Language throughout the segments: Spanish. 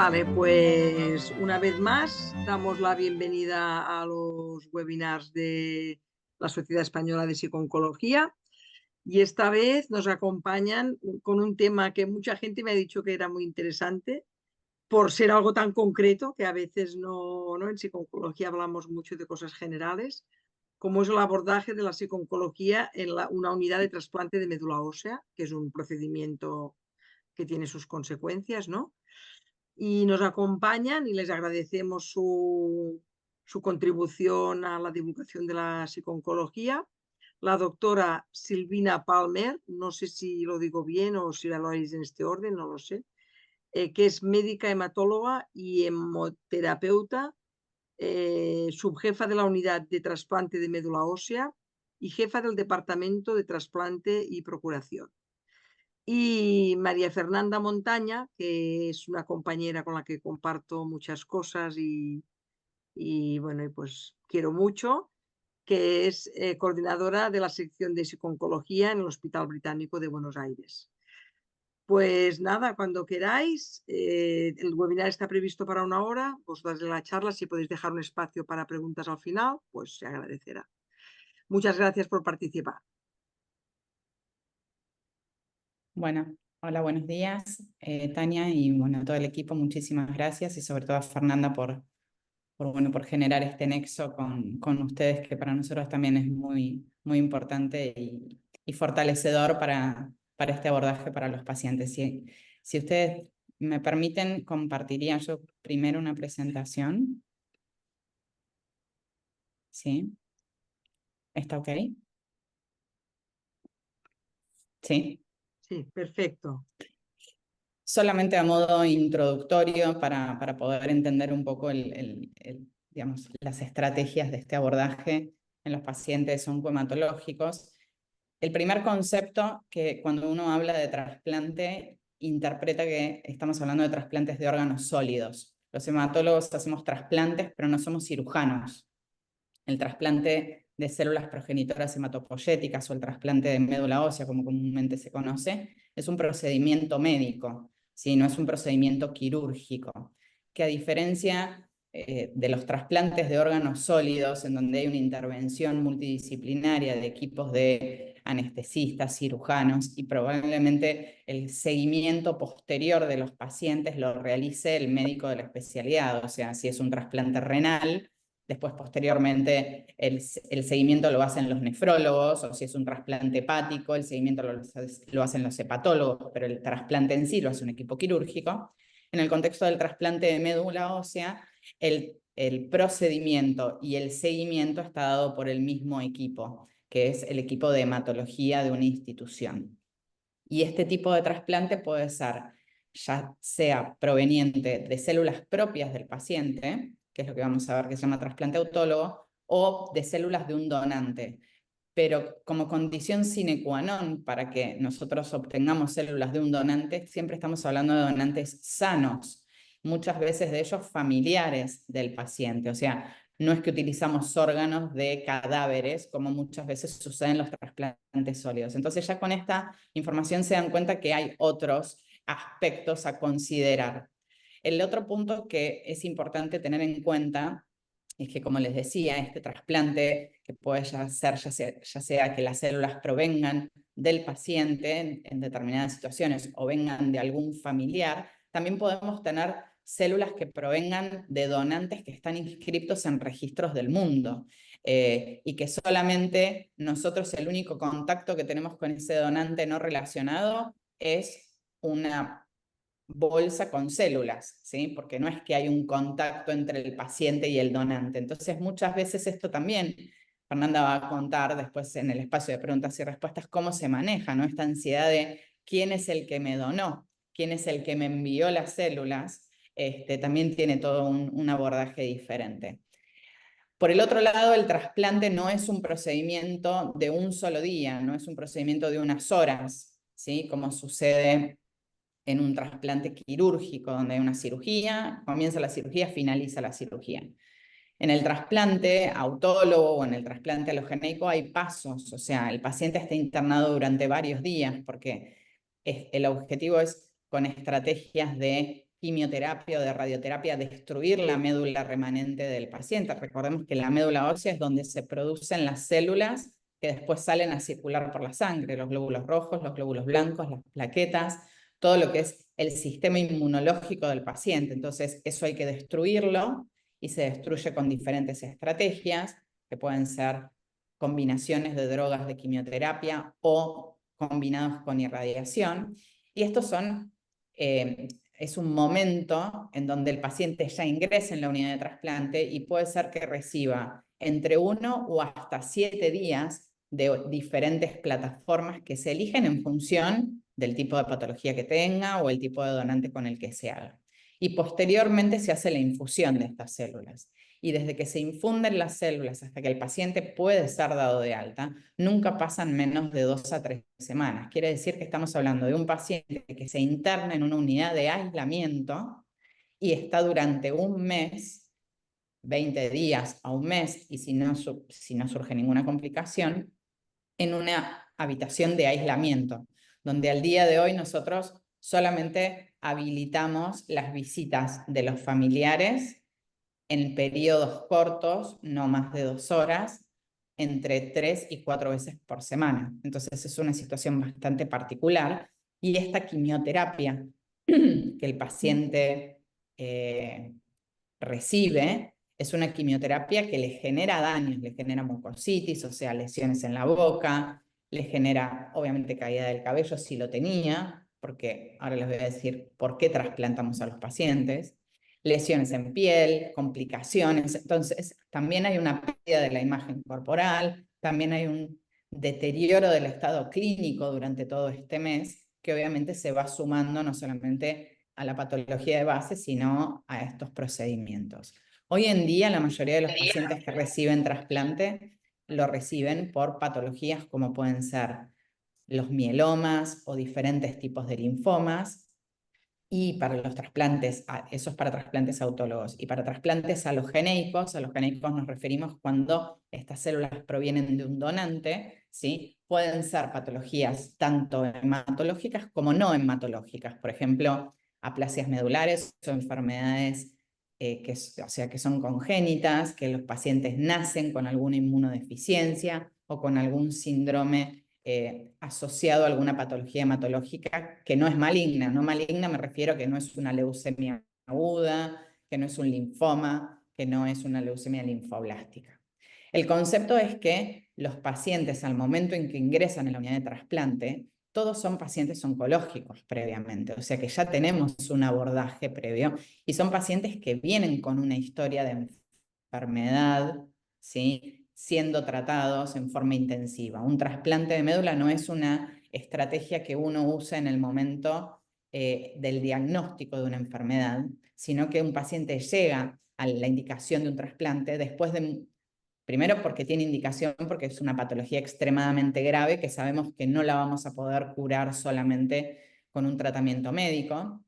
Vale, pues una vez más damos la bienvenida a los webinars de la Sociedad Española de Psico-Oncología y esta vez nos acompañan con un tema que mucha gente me ha dicho que era muy interesante por ser algo tan concreto que a veces no en psico-oncología hablamos mucho de cosas generales, como es el abordaje de la psico-oncología en una unidad de trasplante de médula ósea, que es un procedimiento que tiene sus consecuencias, ¿no? Y nos acompañan y les agradecemos su contribución a la divulgación de la psico-oncología. La doctora Silvina Palmer, no sé si lo digo bien o si lo haréis en este orden, no lo sé, que es médica hematóloga y hemoterapeuta, subjefa de la unidad de trasplante de médula ósea y jefa del departamento de trasplante y procuración. Y María Fernanda Montaña, que es una compañera con la que comparto muchas cosas y bueno, y pues quiero mucho, que es coordinadora de la sección de psico-oncología en el Hospital Británico de Buenos Aires. Pues nada, cuando queráis, el webinar está previsto para 1 hora, vosotras de la charla, si podéis dejar un espacio para preguntas al final, pues se agradecerá. Muchas gracias por participar. Bueno, hola, buenos días, Tania, y bueno, todo el equipo, muchísimas gracias, y sobre todo a Fernanda por generar este nexo con ustedes, que para nosotros también es muy importante y fortalecedor para este abordaje para los pacientes. Si ustedes me permiten, compartiría yo primero una presentación. ¿Sí? ¿Está ok? ¿Sí? Sí, perfecto. Solamente a modo introductorio para poder entender un poco digamos, las estrategias de este abordaje en los pacientes oncohematológicos. El primer concepto, que cuando uno habla de trasplante, interpreta que estamos hablando de trasplantes de órganos sólidos. Los hematólogos hacemos trasplantes, pero no somos cirujanos. El trasplante de células progenitoras hematopoyéticas o el trasplante de médula ósea, como comúnmente se conoce, es un procedimiento médico, ¿sí? No es un procedimiento quirúrgico, que a diferencia de los trasplantes de órganos sólidos, en donde hay una intervención multidisciplinaria de equipos de anestesistas, cirujanos, y probablemente el seguimiento posterior de los pacientes lo realice el médico de la especialidad, o sea, si es un trasplante renal, después, posteriormente, el seguimiento lo hacen los nefrólogos, o si es un trasplante hepático, el seguimiento lo hacen los hepatólogos, pero el trasplante en sí lo hace un equipo quirúrgico. En el contexto del trasplante de médula ósea, el procedimiento y el seguimiento está dado por el mismo equipo, que es el equipo de hematología de una institución. Y este tipo de trasplante puede ser ya sea proveniente de células propias del paciente, que es lo que vamos a ver que se llama trasplante autólogo, o de células de un donante. Pero como condición sine qua non para que nosotros obtengamos células de un donante, siempre estamos hablando de donantes sanos, muchas veces de ellos familiares del paciente. O sea, no es que utilizamos órganos de cadáveres, como muchas veces sucede en los trasplantes sólidos. Entonces ya con esta información se dan cuenta que hay otros aspectos a considerar. El otro punto que es importante tener en cuenta es que, como les decía, este trasplante, que puede ya sea que las células provengan del paciente en determinadas situaciones o vengan de algún familiar, también podemos tener células que provengan de donantes que están inscritos en registros del mundo, y que solamente nosotros, el único contacto que tenemos con ese donante no relacionado es una bolsa con células, ¿sí? Porque no es que hay un contacto entre el paciente y el donante. Entonces, muchas veces esto también, Fernanda va a contar después en el espacio de preguntas y respuestas, cómo se maneja, ¿no? Esta ansiedad de quién es el que me donó, quién es el que me envió las células, también tiene todo un abordaje diferente. Por el otro lado, el trasplante no es un procedimiento de un solo día, no es un procedimiento de unas horas, ¿sí? Como sucede en un trasplante quirúrgico, donde hay una cirugía, comienza la cirugía, finaliza la cirugía. En el trasplante autólogo o en el trasplante alogénico hay pasos, o sea, el paciente está internado durante varios días, porque el objetivo es, con estrategias de quimioterapia o de radioterapia destruir la médula remanente del paciente. Recordemos que la médula ósea es donde se producen las células que después salen a circular por la sangre, los glóbulos rojos, los glóbulos blancos, las plaquetas, todo lo que es el sistema inmunológico del paciente. Entonces, eso hay que destruirlo y se destruye con diferentes estrategias, que pueden ser combinaciones de drogas de quimioterapia o combinados con irradiación. Y estos son, es un momento en donde el paciente ya ingresa en la unidad de trasplante y puede ser que reciba entre 1 o hasta 7 días de diferentes plataformas que se eligen en función del tipo de patología que tenga o el tipo de donante con el que se haga. Y posteriormente se hace la infusión de estas células. Y desde que se infunden las células hasta que el paciente puede ser dado de alta, nunca pasan menos de 2 a 3 semanas. Quiere decir que estamos hablando de un paciente que se interna en una unidad de aislamiento y está durante un mes, 20 días a un mes, y si no surge ninguna complicación, en una habitación de aislamiento, donde al día de hoy nosotros solamente habilitamos las visitas de los familiares en periodos cortos, no más de 2 horas, entre 3 y 4 veces por semana. Entonces es una situación bastante particular y esta quimioterapia que el paciente recibe es una quimioterapia que le genera daños, le genera mucositis, o sea, lesiones en la boca, le genera obviamente caída del cabello si lo tenía, porque ahora les voy a decir por qué trasplantamos a los pacientes, lesiones en piel, complicaciones. Entonces, también hay una pérdida de la imagen corporal, también hay un deterioro del estado clínico durante todo este mes, que obviamente se va sumando no solamente a la patología de base, sino a estos procedimientos. Hoy en día, la mayoría de los pacientes que reciben trasplante lo reciben por patologías como pueden ser los mielomas o diferentes tipos de linfomas. Y para los trasplantes, eso es para trasplantes autólogos. Y para trasplantes alogénicos nos referimos cuando estas células provienen de un donante, ¿sí? Pueden ser patologías tanto hematológicas como no hematológicas. Por ejemplo, aplasias medulares o enfermedades que son congénitas, que los pacientes nacen con alguna inmunodeficiencia o con algún síndrome asociado a alguna patología hematológica que no es maligna. No maligna me refiero a que no es una leucemia aguda, que no es un linfoma, que no es una leucemia linfoblástica. El concepto es que los pacientes al momento en que ingresan en la unidad de trasplante, todos son pacientes oncológicos previamente, o sea que ya tenemos un abordaje previo y son pacientes que vienen con una historia de enfermedad, ¿sí? Siendo tratados en forma intensiva. Un trasplante de médula no es una estrategia que uno usa en el momento del diagnóstico de una enfermedad, sino que un paciente llega a la indicación de un trasplante después de, primero porque tiene indicación, porque es una patología extremadamente grave que sabemos que no la vamos a poder curar solamente con un tratamiento médico.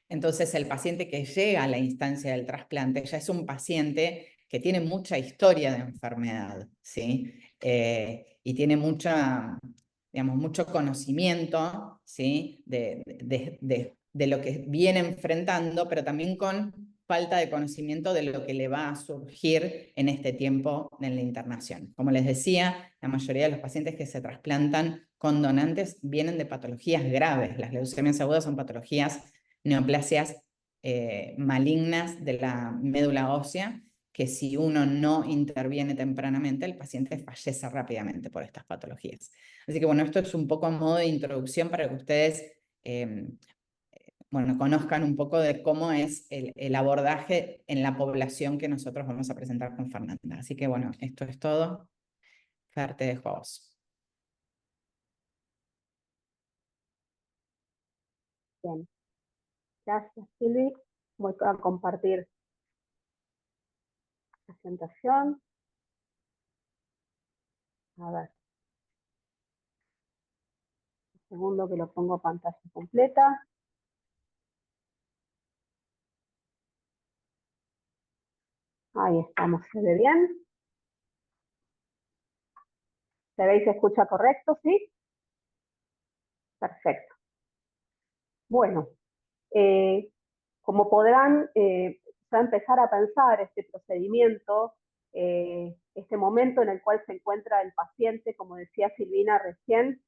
Entonces el paciente que llega a la instancia del trasplante ya es un paciente que tiene mucha historia de enfermedad, ¿sí? Y tiene mucho conocimiento, ¿sí? De lo que viene enfrentando, pero también con falta de conocimiento de lo que le va a surgir en este tiempo en la internación. Como les decía, la mayoría de los pacientes que se trasplantan con donantes vienen de patologías graves. Las leucemias agudas son patologías, neoplasias malignas de la médula ósea, que si uno no interviene tempranamente, el paciente fallece rápidamente por estas patologías. Así que bueno, esto es un poco a modo de introducción para que ustedes conozcan un poco de cómo es el abordaje en la población que nosotros vamos a presentar con Fernanda. Así que bueno, esto es todo. Fer, te dejo a vos. Bien, gracias Silvi. Voy a compartir la presentación. A ver. Un segundo que lo pongo a pantalla completa. Ahí estamos, ¿se ve bien? ¿Se ve y se escucha correcto? ¿Sí? Perfecto. Bueno, Como podrán ya empezar a pensar este procedimiento, este momento en el cual se encuentra el paciente, como decía Silvina recién,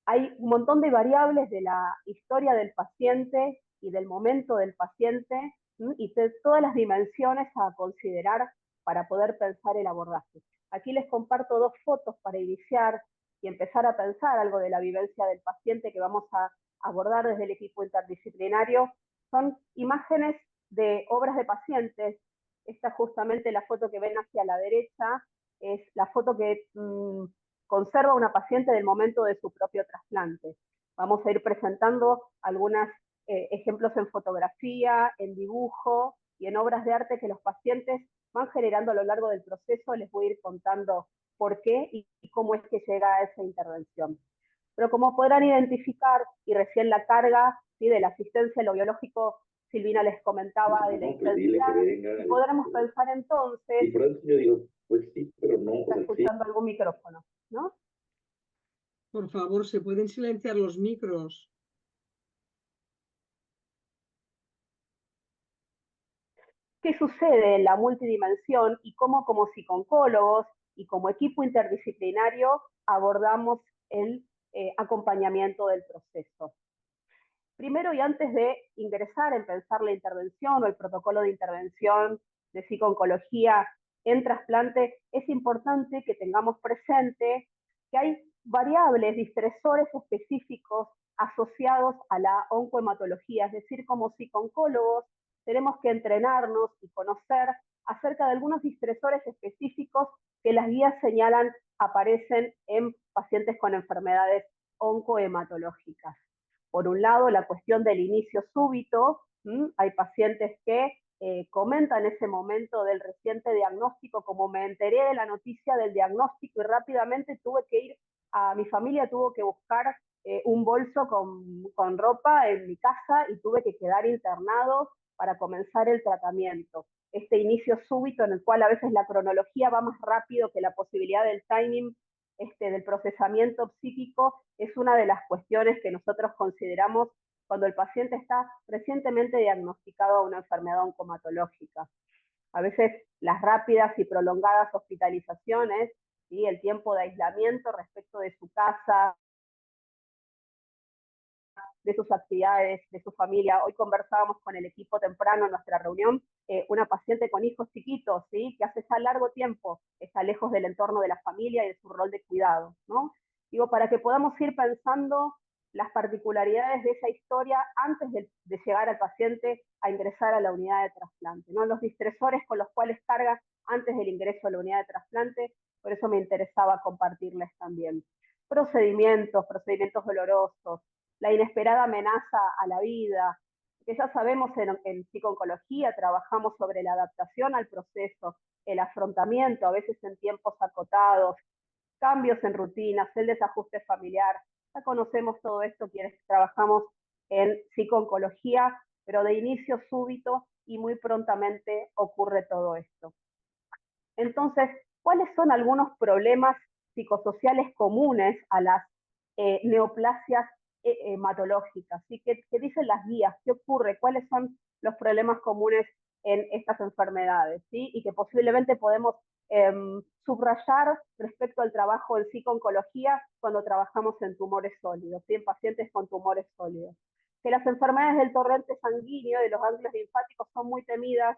hay un montón de variables de la historia del paciente y del momento del paciente, y de todas las dimensiones a considerar para poder pensar el abordaje. Aquí les comparto 2 fotos para iniciar y empezar a pensar algo de la vivencia del paciente que vamos a abordar desde el equipo interdisciplinario. Son imágenes de obras de pacientes. Esta justamente la foto que ven hacia la derecha es la foto que conserva una paciente del momento de su propio trasplante. Vamos a ir presentando algunos ejemplos en fotografía, en dibujo y en obras de arte que los pacientes van generando a lo largo del proceso. Les voy a ir contando por qué y cómo es que llega a esa intervención. Pero como podrán identificar, y recién la carga, ¿sí?, de la asistencia en lo biológico, Silvina les comentaba de la intensidad, y podremos pensar entonces... Y por eso yo digo, pues sí, pero no. Está escuchando algún micrófono, ¿no? Por favor, ¿se pueden silenciar los micros? ¿Qué sucede en la multidimensión y cómo como psicooncólogos y como equipo interdisciplinario abordamos el acompañamiento del proceso? Primero, y antes de ingresar en pensar la intervención o el protocolo de intervención de psicooncología en trasplante, es importante que tengamos presente que hay variables, distresores específicos asociados a la oncohematología, es decir, como psicooncólogos tenemos que entrenarnos y conocer acerca de algunos distresores específicos que las guías señalan aparecen en pacientes con enfermedades oncohematológicas. Por un lado, la cuestión del inicio súbito, hay pacientes que comentan ese momento del reciente diagnóstico, como me enteré de la noticia del diagnóstico y rápidamente tuve que ir mi familia tuvo que buscar un bolso con ropa en mi casa y tuve que quedar internado para comenzar el tratamiento. Este inicio súbito en el cual a veces la cronología va más rápido que la posibilidad del timing del procesamiento psíquico es una de las cuestiones que nosotros consideramos cuando el paciente está recientemente diagnosticado a una enfermedad oncomatológica. A veces las rápidas y prolongadas hospitalizaciones, ¿sí?, el tiempo de aislamiento respecto de su casa, de sus actividades, de su familia. Hoy conversábamos con el equipo temprano en nuestra reunión, una paciente con hijos chiquitos, ¿sí?, que hace ya largo tiempo está lejos del entorno de la familia y de su rol de cuidado, ¿no? Digo, para que podamos ir pensando las particularidades de esa historia antes de llegar al paciente a ingresar a la unidad de trasplante, ¿no? Los distresores con los cuales carga antes del ingreso a la unidad de trasplante, por eso me interesaba compartirles también. Procedimientos dolorosos, la inesperada amenaza a la vida, que ya sabemos en psicooncología trabajamos sobre la adaptación al proceso, el afrontamiento, a veces en tiempos acotados, cambios en rutinas, el desajuste familiar. Ya conocemos todo esto quienes trabajamos en psicooncología, pero de inicio súbito y muy prontamente ocurre todo esto. Entonces, ¿cuáles son algunos problemas psicosociales comunes a las neoplasias hematológicas? ¿Sí? ¿Qué dicen las guías? ¿Qué ocurre? ¿Cuáles son los problemas comunes en estas enfermedades? ¿Sí? Y que posiblemente podemos subrayar respecto al trabajo en psicooncología cuando trabajamos en tumores sólidos, ¿sí?, en pacientes con tumores sólidos. Que las enfermedades del torrente sanguíneo y de los ganglios linfáticos son muy temidas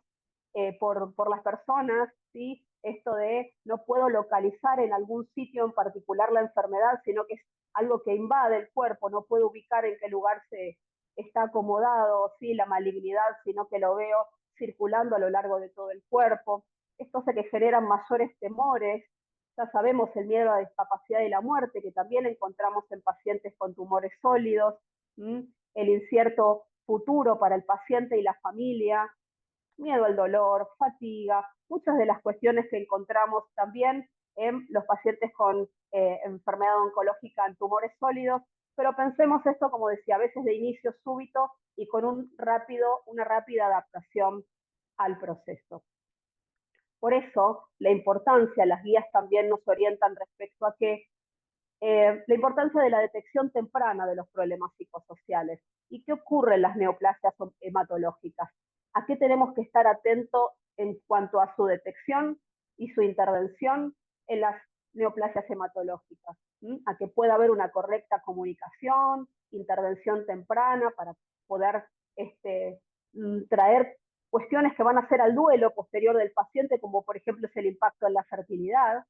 por las personas, ¿sí? Esto de no puedo localizar en algún sitio en particular la enfermedad, sino que es algo que invade el cuerpo, no puedo ubicar en qué lugar se está acomodado, ¿sí?, la malignidad, sino que lo veo circulando a lo largo de todo el cuerpo. Esto hace que generan mayores temores. Ya sabemos el miedo a la discapacidad y la muerte, que también encontramos en pacientes con tumores sólidos, el incierto futuro para el paciente y la familia, miedo al dolor, fatiga, muchas de las cuestiones que encontramos también en los pacientes con enfermedad oncológica en tumores sólidos, pero pensemos esto, como decía, a veces de inicio súbito y con una rápida adaptación al proceso. Por eso, la importancia, las guías también nos orientan respecto a que La importancia de la detección temprana de los problemas psicosociales. ¿Y qué ocurre en las neoplasias hematológicas? ¿A qué tenemos que estar atentos en cuanto a su detección y su intervención en las neoplasias hematológicas? A que pueda haber una correcta comunicación, intervención temprana para poder traer cuestiones que van a hacer al duelo posterior del paciente, como por ejemplo es el impacto en la fertilidad,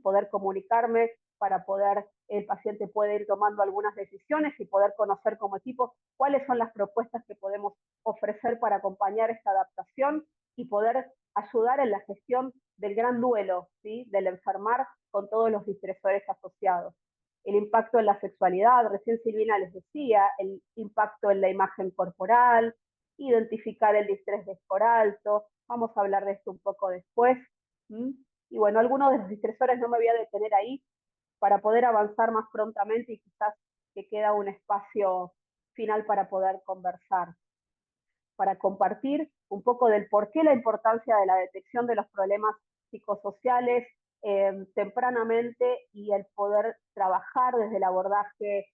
poder comunicarme para poder, el paciente puede ir tomando algunas decisiones y poder conocer como equipo cuáles son las propuestas que podemos ofrecer para acompañar esta adaptación y poder ayudar en la gestión del gran duelo, ¿sí? Del enfermar con todos los distresores asociados. El impacto en la sexualidad, recién Silvina les decía, el impacto en la imagen corporal, identificar el distrés de esfor alto, vamos a hablar de esto un poco después. Y bueno, algunos de los distresores no me voy a detener ahí para poder avanzar más prontamente y quizás que queda un espacio final para poder conversar, para compartir un poco del por qué la importancia de la detección de los problemas psicosociales tempranamente y el poder trabajar desde el abordaje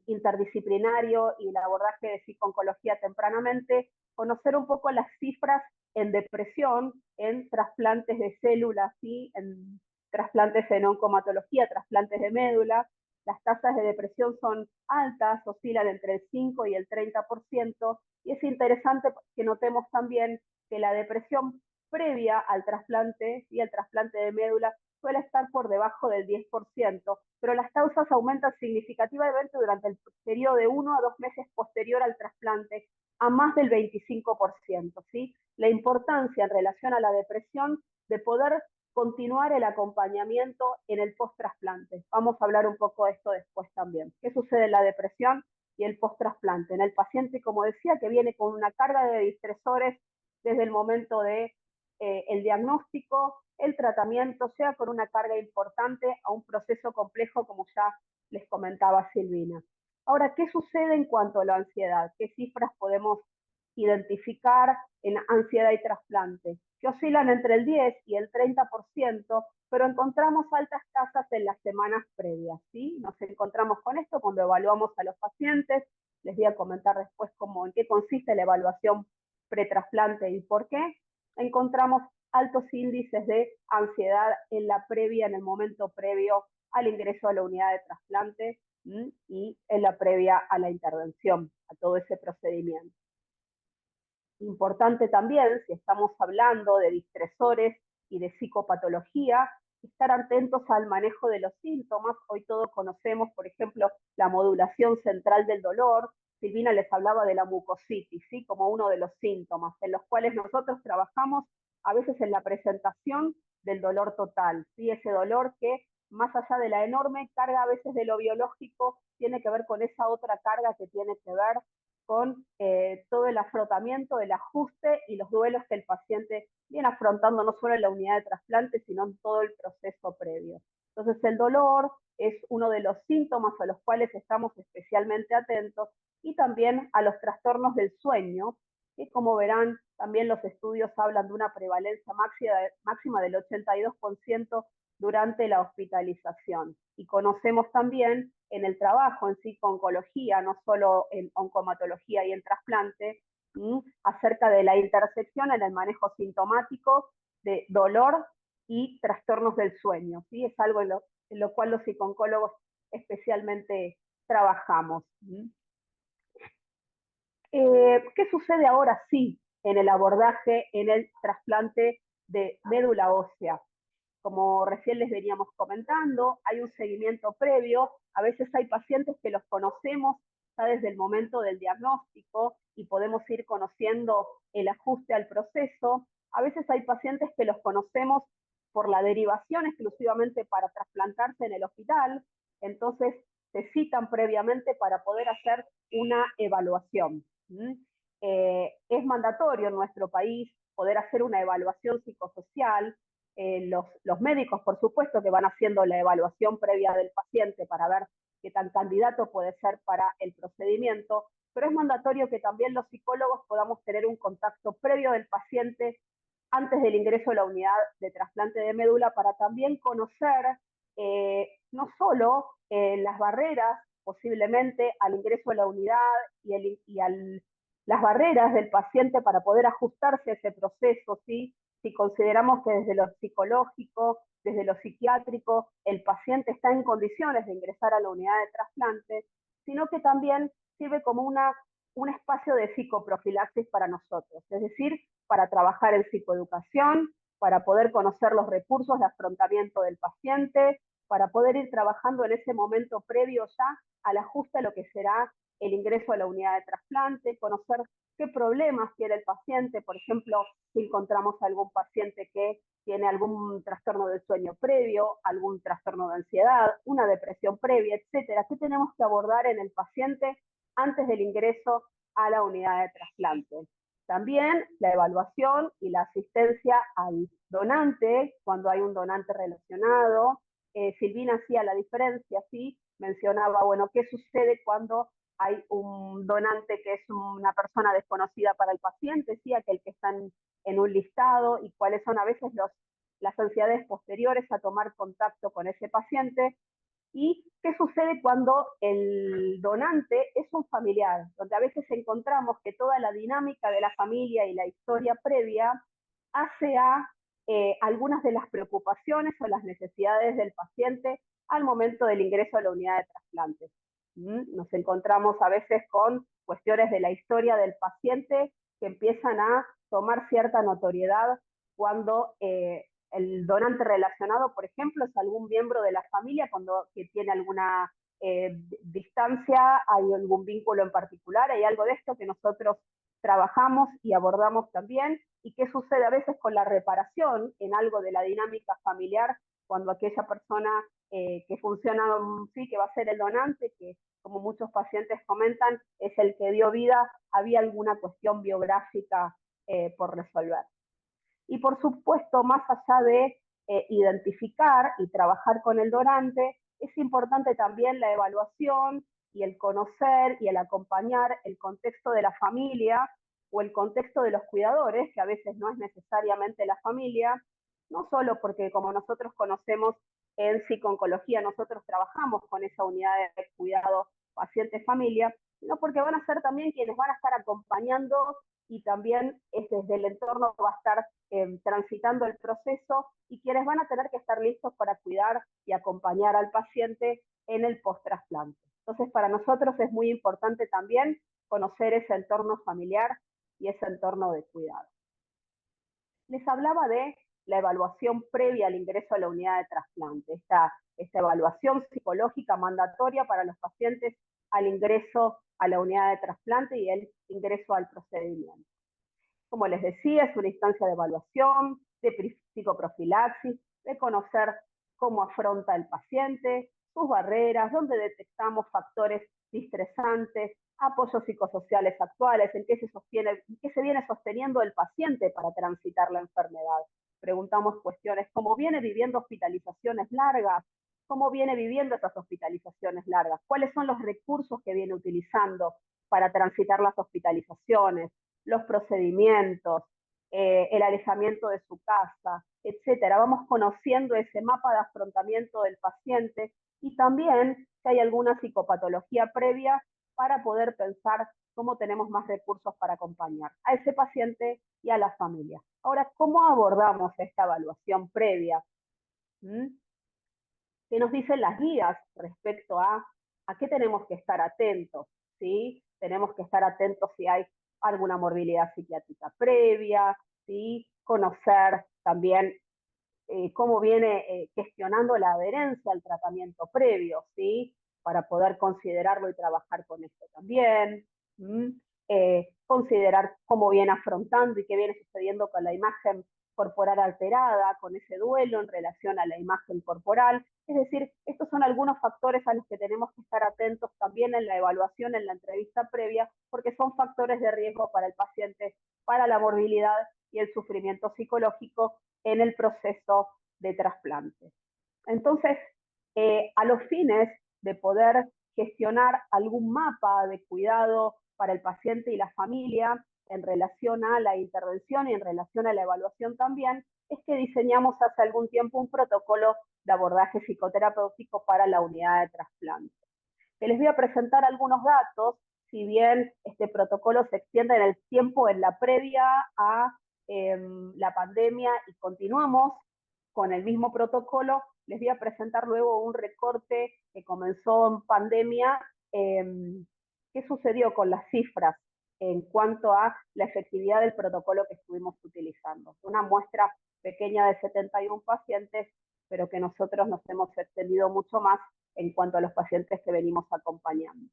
interdisciplinario y el abordaje de psico-oncología tempranamente, conocer un poco las cifras en depresión, en trasplantes de células, ¿sí? En trasplantes en oncomatología, trasplantes de médula. Las tasas de depresión son altas, oscilan entre el 5 y el 30%, y es interesante que notemos también que la depresión previa al trasplante y el trasplante de médula suele estar por debajo del 10%, pero las causas aumentan significativamente durante el periodo de 1 a 2 meses posterior al trasplante, a más del 25%, ¿sí? La importancia en relación a la depresión de poder continuar el acompañamiento en el post-trasplante. Vamos a hablar un poco de esto después también. ¿Qué sucede en la depresión y el post-trasplante? En el paciente, como decía, que viene con una carga de distresores desde el momento de el diagnóstico, el tratamiento, sea con una carga importante a un proceso complejo, como ya les comentaba Silvina. Ahora, ¿qué sucede en cuanto a la ansiedad? ¿Qué cifras podemos identificar en ansiedad y trasplante? Que oscilan entre el 10 y el 30%, pero encontramos altas tasas en las semanas previas, ¿sí? Nos encontramos con esto cuando evaluamos a los pacientes. Les voy a comentar después en qué consiste la evaluación pretrasplante y por qué. Encontramos altos índices de ansiedad en la previa, en el momento previo al ingreso a la unidad de trasplante y en la previa a la intervención, a todo ese procedimiento. Importante también, si estamos hablando de distresores y de psicopatología, estar atentos al manejo de los síntomas. Hoy todos conocemos, por ejemplo, la modulación central del dolor. Silvina les hablaba de la mucositis, ¿sí? Como uno de los síntomas, en los cuales nosotros trabajamos a veces en la presentación del dolor total, ¿sí? Ese dolor que, más allá de la enorme carga a veces de lo biológico, tiene que ver con esa otra carga que tiene que ver con todo el afrontamiento, el ajuste y los duelos que el paciente viene afrontando no solo en la unidad de trasplante, sino en todo el proceso previo. Entonces el dolor es uno de los síntomas a los cuales estamos especialmente atentos, y también a los trastornos del sueño, que como verán también los estudios hablan de una prevalencia máxima del 82% durante la hospitalización. Y conocemos también en el trabajo en psico-oncología, no solo en oncomatología y en trasplante, acerca de la intersección en el manejo sintomático de dolor y trastornos del sueño, ¿sí? Es algo en lo cual los psico-oncólogos especialmente trabajamos. ¿Qué sucede ahora sí en el abordaje, en el trasplante de médula ósea? Como recién les veníamos comentando, hay un seguimiento previo. A veces hay pacientes que los conocemos ya desde el momento del diagnóstico y podemos ir conociendo el ajuste al proceso. A veces hay pacientes que los conocemos por la derivación exclusivamente para trasplantarse en el hospital, entonces se citan previamente para poder hacer una evaluación. Es mandatorio en nuestro país poder hacer una evaluación psicosocial. Los médicos, por supuesto, que van haciendo la evaluación previa del paciente para ver qué tan candidato puede ser para el procedimiento, pero es mandatorio que también los psicólogos podamos tener un contacto previo del paciente antes del ingreso a la unidad de trasplante de médula para también conocer no solo las barreras posiblemente al ingreso a la unidad las barreras del paciente para poder ajustarse a ese proceso, ¿sí? Si consideramos que desde lo psicológico, desde lo psiquiátrico, el paciente está en condiciones de ingresar a la unidad de trasplante, sino que también sirve como un espacio de psicoprofilaxis para nosotros, es decir, para trabajar en psicoeducación, para poder conocer los recursos de afrontamiento del paciente, para poder ir trabajando en ese momento previo ya al ajuste a lo que será el ingreso a la unidad de trasplante, conocer qué problemas tiene el paciente, por ejemplo, si encontramos algún paciente que tiene algún trastorno del sueño previo, algún trastorno de ansiedad, una depresión previa, etcétera, qué tenemos que abordar en el paciente antes del ingreso a la unidad de trasplante. También la evaluación y la asistencia al donante, cuando hay un donante relacionado. Silvina hacía la diferencia, ¿sí? Mencionaba, bueno, qué sucede cuando hay un donante que es una persona desconocida para el paciente, ¿sí? Aquel que está en un listado, y cuáles son a veces las ansiedades posteriores a tomar contacto con ese paciente. ¿Y qué sucede cuando el donante es un familiar? Donde a veces encontramos que toda la dinámica de la familia y la historia previa hace a algunas de las preocupaciones o las necesidades del paciente al momento del ingreso a la unidad de trasplante. Nos encontramos a veces con cuestiones de la historia del paciente que empiezan a tomar cierta notoriedad cuando el donante relacionado, por ejemplo, es algún miembro de la familia que tiene alguna distancia, hay algún vínculo en particular, hay algo de esto que nosotros trabajamos y abordamos también, y qué sucede a veces con la reparación en algo de la dinámica familiar, cuando aquella persona que funciona, sí, que va a ser el donante, que como muchos pacientes comentan, es el que dio vida, había alguna cuestión biográfica por resolver. Y por supuesto, más allá de identificar y trabajar con el donante, es importante también la evaluación y el conocer y el acompañar el contexto de la familia o el contexto de los cuidadores, que a veces no es necesariamente la familia, no solo porque como nosotros conocemos en psico-oncología, nosotros trabajamos con esa unidad de cuidado paciente-familia, sino porque van a ser también quienes van a estar acompañando y también desde el entorno va a estar transitando el proceso y quienes van a tener que estar listos para cuidar y acompañar al paciente en el post-trasplante. Entonces, para nosotros es muy importante también conocer ese entorno familiar y ese entorno de cuidado. Les hablaba de la evaluación previa al ingreso a la unidad de trasplante, esta evaluación psicológica mandatoria para los pacientes al ingreso a la unidad de trasplante y el ingreso al procedimiento. Como les decía, es una instancia de evaluación, de psicoprofilaxis, de conocer cómo afronta el paciente, sus barreras, dónde detectamos factores distresantes, apoyos psicosociales actuales, en qué se viene sosteniendo el paciente para transitar la enfermedad. Preguntamos cuestiones como viene viviendo hospitalizaciones largas, cómo viene viviendo esas hospitalizaciones largas, cuáles son los recursos que viene utilizando para transitar las hospitalizaciones, los procedimientos, el alejamiento de su casa, etcétera. Vamos conociendo ese mapa de afrontamiento del paciente y también si hay alguna psicopatología previa para poder pensar cómo tenemos más recursos para acompañar a ese paciente y a la familia. Ahora, ¿cómo abordamos esta evaluación previa? ¿Qué nos dicen las guías respecto a qué tenemos que estar atentos? ¿Sí? Tenemos que estar atentos si hay alguna morbilidad psiquiátrica previa, ¿sí? Conocer también cómo viene gestionando la adherencia al tratamiento previo, ¿sí? Para poder considerarlo y trabajar con esto también. Considerar cómo viene afrontando y qué viene sucediendo con la imagen corporal alterada, con ese duelo en relación a la imagen corporal. Es decir, estos son algunos factores a los que tenemos que estar atentos también en la evaluación, en la entrevista previa, porque son factores de riesgo para el paciente, para la morbilidad y el sufrimiento psicológico en el proceso de trasplante. Entonces, a los fines de poder gestionar algún mapa de cuidado para el paciente y la familia, en relación a la intervención y en relación a la evaluación también, es que diseñamos hace algún tiempo un protocolo de abordaje psicoterapéutico para la unidad de trasplante. Que les voy a presentar algunos datos, si bien este protocolo se extiende en el tiempo en la previa a la pandemia y continuamos con el mismo protocolo, les voy a presentar luego un recorte que comenzó en pandemia, qué sucedió con las cifras en cuanto a la efectividad del protocolo que estuvimos utilizando. Una muestra pequeña de 71 pacientes, pero que nosotros nos hemos extendido mucho más en cuanto a los pacientes que venimos acompañando.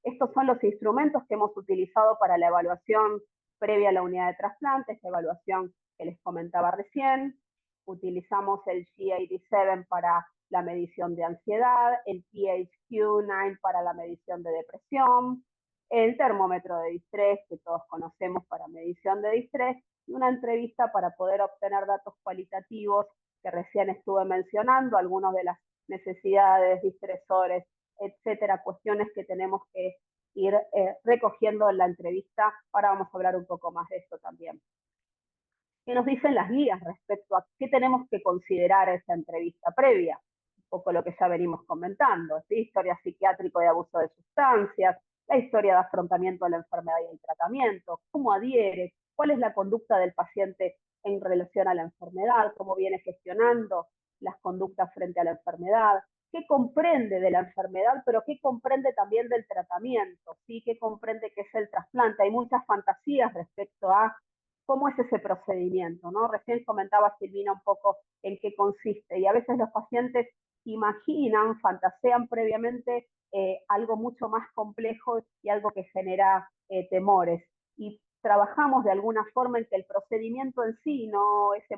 Estos son los instrumentos que hemos utilizado para la evaluación previa a la unidad de trasplante, esta evaluación que les comentaba recién. Utilizamos el G87 para la medición de ansiedad, el PHQ-9 para la medición de depresión, el termómetro de distrés que todos conocemos para medición de distrés, y una entrevista para poder obtener datos cualitativos que recién estuve mencionando, algunos de las necesidades, distresores, etcétera, cuestiones que tenemos que ir recogiendo en la entrevista. Ahora vamos a hablar un poco más de esto también. ¿Qué nos dicen las guías respecto a qué tenemos que considerar esa entrevista previa? Un poco lo que ya venimos comentando, ¿sí? Historia psiquiátrica de abuso de sustancias, la historia de afrontamiento de la enfermedad y el tratamiento, cómo adhiere, cuál es la conducta del paciente en relación a la enfermedad, cómo viene gestionando las conductas frente a la enfermedad, qué comprende de la enfermedad, pero qué comprende también del tratamiento, ¿sí? Qué comprende que es el trasplante. Hay muchas fantasías respecto a cómo es ese procedimiento, ¿no? Recién comentaba Silvina un poco en qué consiste, y a veces los pacientes imaginan, fantasean previamente algo mucho más complejo y algo que genera temores. Y trabajamos de alguna forma en que el procedimiento en sí, no ese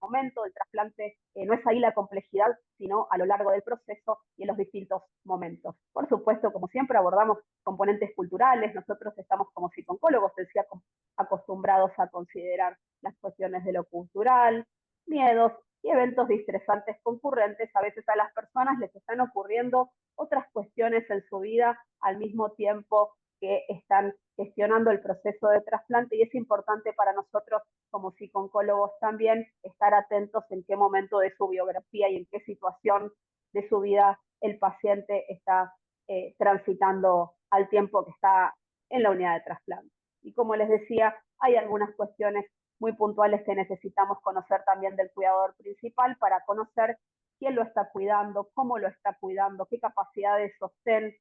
momento del trasplante, no es ahí la complejidad, sino a lo largo del proceso y en los distintos momentos. Por supuesto, como siempre, abordamos componentes culturales. Nosotros estamos como psicólogos, decía, acostumbrados a considerar las cuestiones de lo cultural, miedos y eventos distresantes concurrentes. A veces a las personas les están ocurriendo otras cuestiones en su vida al mismo tiempo que están gestionando el proceso de trasplante, y es importante para nosotros como psicólogos también estar atentos en qué momento de su biografía y en qué situación de su vida el paciente está transitando al tiempo que está en la unidad de trasplante. Y como les decía, hay algunas cuestiones muy puntuales que necesitamos conocer también del cuidador principal para conocer quién lo está cuidando, cómo lo está cuidando, qué capacidad de sostén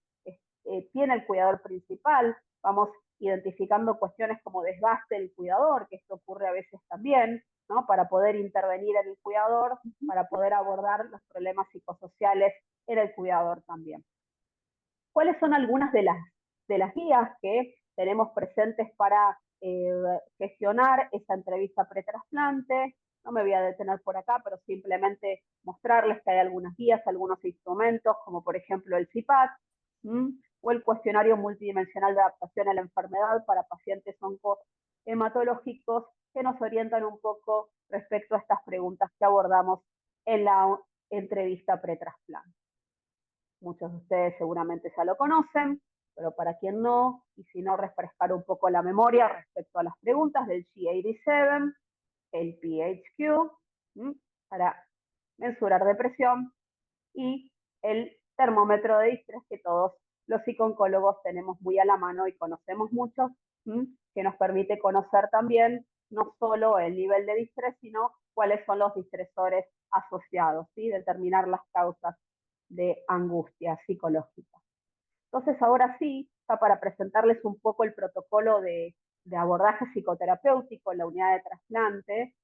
tiene el cuidador principal. Vamos identificando cuestiones como desgaste del cuidador, que esto ocurre a veces también, ¿no? Para poder intervenir en el cuidador, para poder abordar los problemas psicosociales en el cuidador también. ¿Cuáles son algunas de las guías que tenemos presentes para gestionar esa entrevista pretrasplante? No me voy a detener por acá, pero simplemente mostrarles que hay algunas guías, algunos instrumentos, como por ejemplo el CIPAT, o el cuestionario multidimensional de adaptación a la enfermedad para pacientes oncohematológicos, que nos orientan un poco respecto a estas preguntas que abordamos en la entrevista pretrasplante. Muchos de ustedes seguramente ya lo conocen, pero para quien no, y si no, refrescar un poco la memoria respecto a las preguntas del G87, el PHQ, para mensurar depresión, y el termómetro de distrés que todos los psicólogos tenemos muy a la mano y conocemos mucho, que nos permite conocer también no solo el nivel de distrés, sino cuáles son los distresores asociados, ¿sí? Determinar las causas de angustia psicológica. Entonces, ahora sí, está para presentarles un poco el protocolo de abordaje psicoterapéutico en la unidad de trasplante.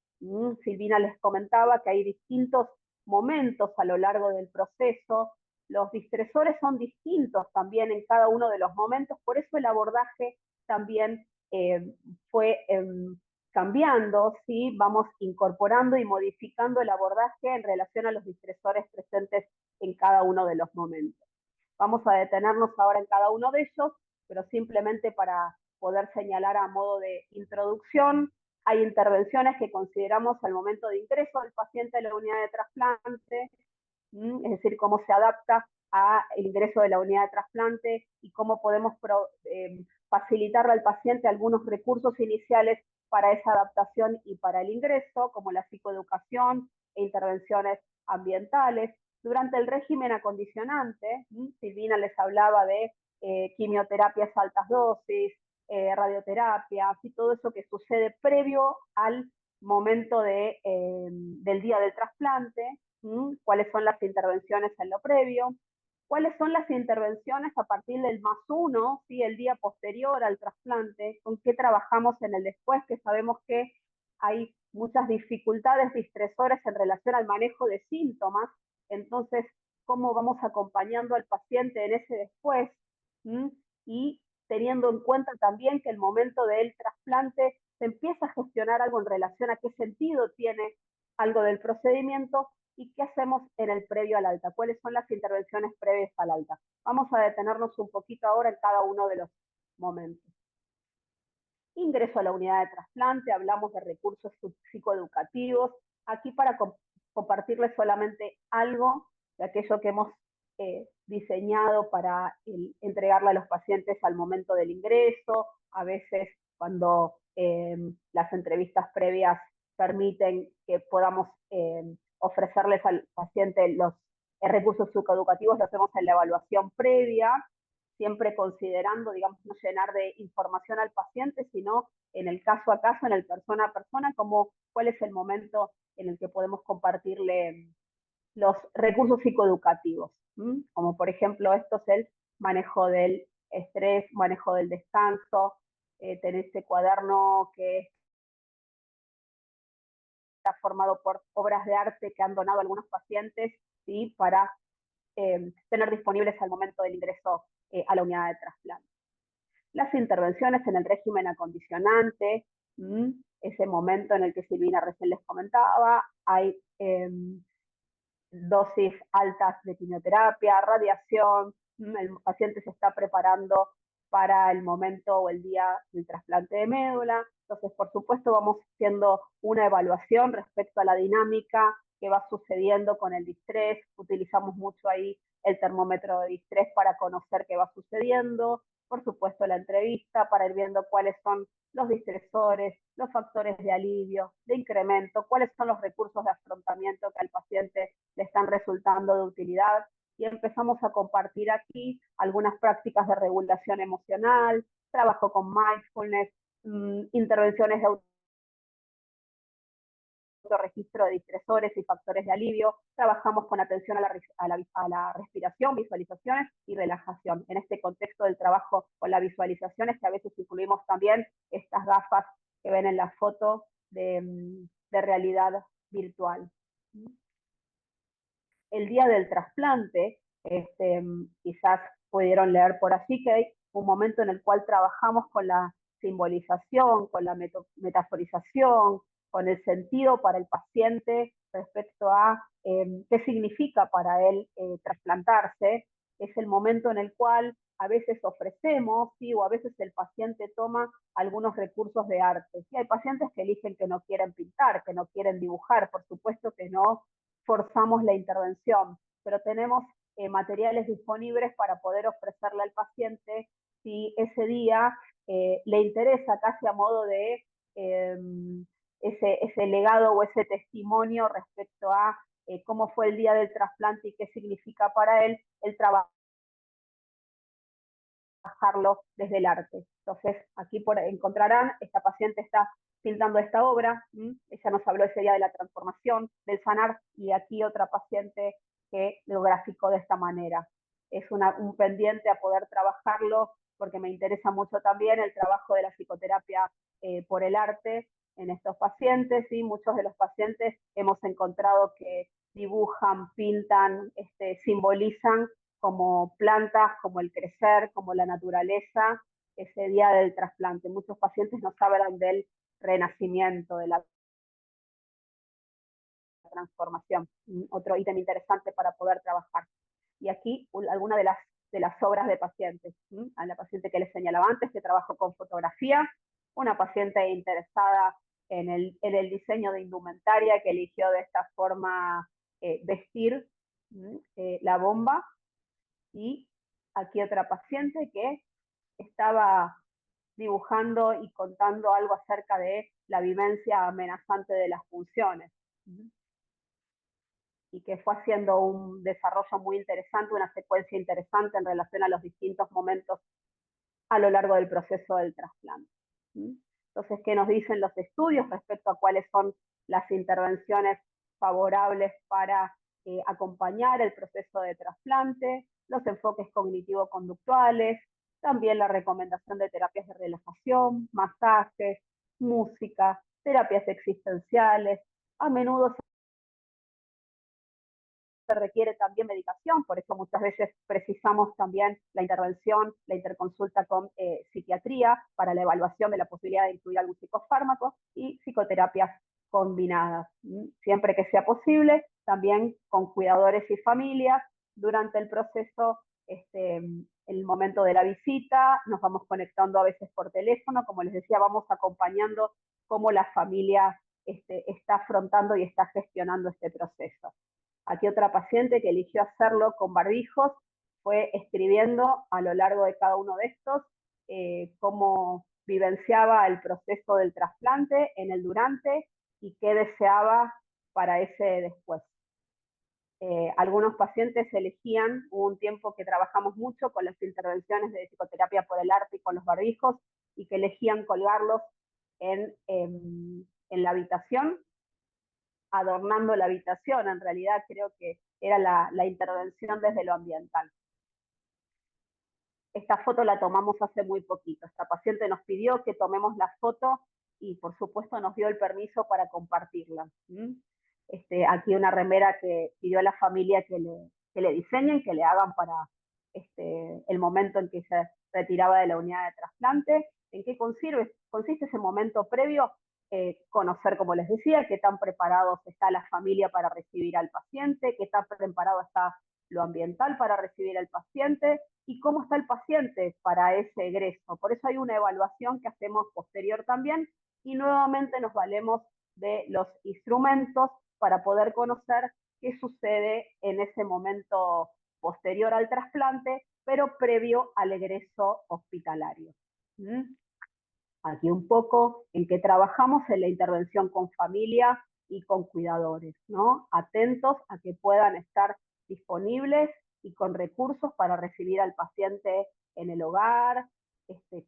Silvina les comentaba que hay distintos momentos a lo largo del proceso. Los distresores son distintos también en cada uno de los momentos, por eso el abordaje también fue cambiando, ¿sí? Vamos incorporando y modificando el abordaje en relación a los distresores presentes en cada uno de los momentos. Vamos a detenernos ahora en cada uno de ellos, pero simplemente para poder señalar a modo de introducción, hay intervenciones que consideramos al momento de ingreso del paciente a la unidad de trasplante, es decir, cómo se adapta al ingreso de la unidad de trasplante y cómo podemos facilitarle al paciente algunos recursos iniciales para esa adaptación y para el ingreso, como la psicoeducación e intervenciones ambientales. Durante el régimen acondicionante, Silvina les hablaba de quimioterapias a altas dosis, radioterapia, y todo eso que sucede previo al momento del día del trasplante, cuáles son las intervenciones en lo previo, cuáles son las intervenciones a partir del +1, ¿sí? El día posterior al trasplante, con qué trabajamos en el después, que sabemos que hay muchas dificultades distresores en relación al manejo de síntomas, entonces cómo vamos acompañando al paciente en ese después, y teniendo en cuenta también que el momento del trasplante se empieza a gestionar algo en relación a qué sentido tiene algo del procedimiento y qué hacemos en el previo al alta, cuáles son las intervenciones previas al alta. Vamos a detenernos un poquito ahora en cada uno de los momentos. Ingreso a la unidad de trasplante, hablamos de recursos psicoeducativos. Aquí para compartirles solamente algo de aquello que hemos diseñado para entregarle a los pacientes al momento del ingreso, a veces cuando las entrevistas previas permiten que podamos ofrecerles al paciente los recursos psicoeducativos, lo hacemos en la evaluación previa, siempre considerando, digamos, no llenar de información al paciente, sino en el caso a caso, en el persona a persona, como cuál es el momento en el que podemos compartirle los recursos psicoeducativos, como por ejemplo esto es el manejo del estrés, manejo del descanso, tener este cuaderno que está formado por obras de arte que han donado algunos pacientes, ¿sí? Para tener disponibles al momento del ingreso a la unidad de trasplante. Las intervenciones en el régimen acondicionante, ese momento en el que Silvina recién les comentaba, hay dosis altas de quimioterapia, radiación, el paciente se está preparando para el momento o el día del trasplante de médula. Entonces, por supuesto, vamos haciendo una evaluación respecto a la dinámica que va sucediendo con el distrés. Utilizamos mucho ahí el termómetro de distrés para conocer qué va sucediendo. Por supuesto, la entrevista para ir viendo cuáles son los distresores, los factores de alivio, de incremento, cuáles son los recursos de afrontamiento que al paciente le están resultando de utilidad. Y empezamos a compartir aquí algunas prácticas de regulación emocional, trabajo con mindfulness, intervenciones de autorregistro de distresores y factores de alivio. Trabajamos con atención a la respiración, visualizaciones y relajación. En este contexto del trabajo con las visualizaciones, que a veces incluimos también estas gafas que ven en la foto de realidad virtual. El día del trasplante, quizás pudieron leer por así que hay un momento en el cual trabajamos con la simbolización, con la metaforización, con el sentido para el paciente respecto a qué significa para él trasplantarse. Es el momento en el cual a veces ofrecemos, ¿sí? O a veces el paciente toma algunos recursos de arte. ¿Sí? Hay pacientes que eligen que no quieren pintar, que no quieren dibujar, por supuesto que no forzamos la intervención, pero tenemos materiales disponibles para poder ofrecerle al paciente si ese día le interesa, casi a modo de ese legado o ese testimonio respecto a cómo fue el día del trasplante y qué significa para él el trabajarlo desde el arte. Entonces, aquí encontrarán, esta paciente está pintando esta obra, ella nos habló ese día de la transformación, del sanar, y aquí otra paciente que lo graficó de esta manera. Es un pendiente a poder trabajarlo, porque me interesa mucho también el trabajo de la psicoterapia por el arte en estos pacientes, y muchos de los pacientes hemos encontrado que dibujan, pintan, simbolizan como plantas, como el crecer, como la naturaleza, ese día del trasplante. Muchos pacientes nos hablan del renacimiento, de la transformación. Otro ítem interesante para poder trabajar. Y aquí alguna de las obras de pacientes. A la paciente que les señalaba antes, que trabajó con fotografía, una paciente interesada en el diseño de indumentaria, que eligió de esta forma vestir la bomba. Y aquí otra paciente que estaba dibujando y contando algo acerca de la vivencia amenazante de las funciones. Y que fue haciendo un desarrollo muy interesante, una secuencia interesante en relación a los distintos momentos a lo largo del proceso del trasplante. Entonces, ¿qué nos dicen los estudios respecto a cuáles son las intervenciones favorables para acompañar el proceso de trasplante? Los enfoques cognitivo-conductuales, también la recomendación de terapias de relajación, masajes, música, terapias existenciales. A menudo se requiere también medicación, por eso muchas veces precisamos también la intervención, la interconsulta con psiquiatría para la evaluación de la posibilidad de incluir algún psicofármaco y psicoterapias combinadas. Siempre que sea posible, también con cuidadores y familias durante el proceso, el momento de la visita, nos vamos conectando a veces por teléfono, como les decía, vamos acompañando cómo la familia está afrontando y está gestionando este proceso. Aquí otra paciente que eligió hacerlo con barbijos fue escribiendo a lo largo de cada uno de estos cómo vivenciaba el proceso del trasplante en el durante y qué deseaba para ese después. Algunos pacientes elegían, hubo un tiempo que trabajamos mucho con las intervenciones de psicoterapia por el arte y con los barbijos, y que elegían colgarlos en la habitación, adornando la habitación. En realidad creo que era la intervención desde lo ambiental. Esta foto la tomamos hace muy poquito. Esta paciente nos pidió que tomemos la foto y por supuesto nos dio el permiso para compartirla. Aquí una remera que pidió a la familia que le diseñen, que le hagan para el momento en que se retiraba de la unidad de trasplante. ¿En qué consiste ese momento previo? Conocer, como les decía, qué tan preparados está la familia para recibir al paciente, qué tan preparado está lo ambiental para recibir al paciente y cómo está el paciente para ese egreso. Por eso hay una evaluación que hacemos posterior también, y nuevamente nos valemos de los instrumentos para poder conocer qué sucede en ese momento posterior al trasplante, pero previo al egreso hospitalario. Aquí un poco en qué trabajamos en la intervención con familia y con cuidadores, ¿no? Atentos a que puedan estar disponibles y con recursos para recibir al paciente en el hogar,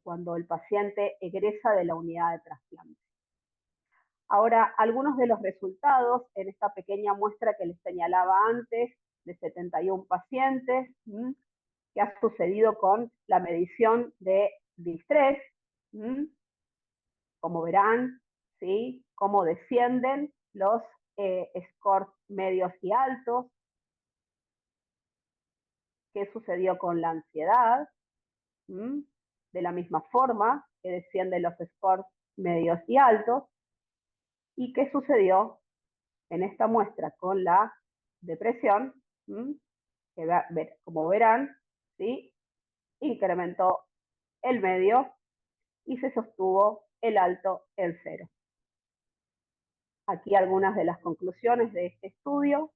cuando el paciente egresa de la unidad de trasplante. Ahora, algunos de los resultados en esta pequeña muestra que les señalaba antes, de 71 pacientes, que ha sucedido con la medición de distrés. Como verán, ¿sí?, cómo descienden los scores medios y altos. ¿Qué sucedió con la ansiedad? De la misma forma que descienden los scores medios y altos. ¿Y qué sucedió en esta muestra con la depresión? Que como verán, ¿sí?, incrementó el medio y se sostuvo el alto en 0. Aquí algunas de las conclusiones de este estudio,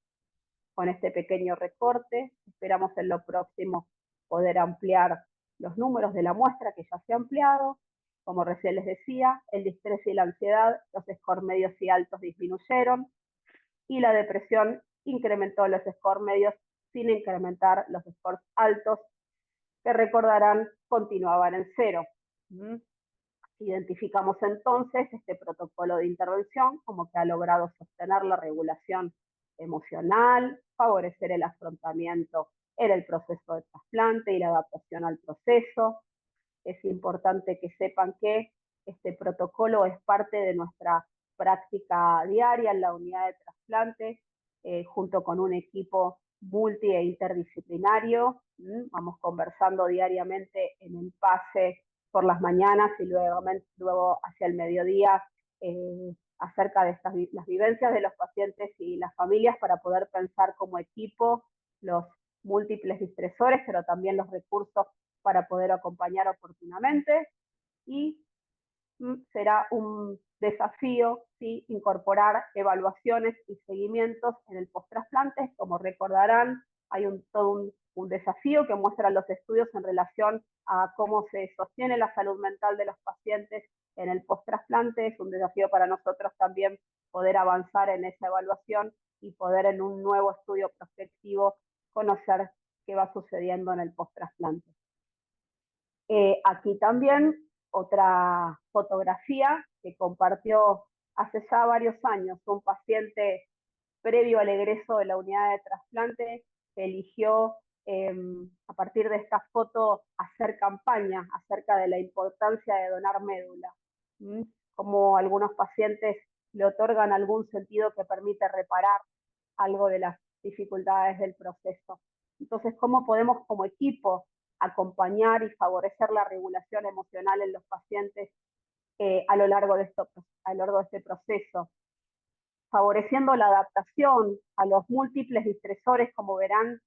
con este pequeño recorte. Esperamos en lo próximo poder ampliar los números de la muestra que ya se ha ampliado. Como recién les decía, el distrés y la ansiedad, los scores medios y altos disminuyeron, y la depresión incrementó los scores medios sin incrementar los scores altos, que recordarán continuaban en 0. Identificamos entonces este protocolo de intervención como que ha logrado sostener la regulación emocional, favorecer el afrontamiento en el proceso de trasplante y la adaptación al proceso. Es importante que sepan que este protocolo es parte de nuestra práctica diaria en la unidad de trasplante, junto con un equipo multi e interdisciplinario. Vamos conversando diariamente en el pase por las mañanas y luego hacia el mediodía acerca de las vivencias de los pacientes y las familias, para poder pensar como equipo los múltiples distresores, pero también los recursos para poder acompañar oportunamente. Y será un desafío, ¿sí?, incorporar evaluaciones y seguimientos en el post-trasplante. Como recordarán, Hay todo un desafío que muestran los estudios en relación a cómo se sostiene la salud mental de los pacientes en el post-trasplante. Es un desafío para nosotros también poder avanzar en esa evaluación y poder en un nuevo estudio prospectivo conocer qué va sucediendo en el post-trasplante. Aquí también otra fotografía que compartió hace ya varios años un paciente previo al egreso de la unidad de trasplante, que eligió a partir de esta foto hacer campaña acerca de la importancia de donar médula. Como algunos pacientes le otorgan algún sentido que permite reparar algo de las dificultades del proceso. Entonces, ¿cómo podemos como equipo acompañar y favorecer la regulación emocional en los pacientes a lo largo de este proceso? Favoreciendo la adaptación a los múltiples distresores, como verán,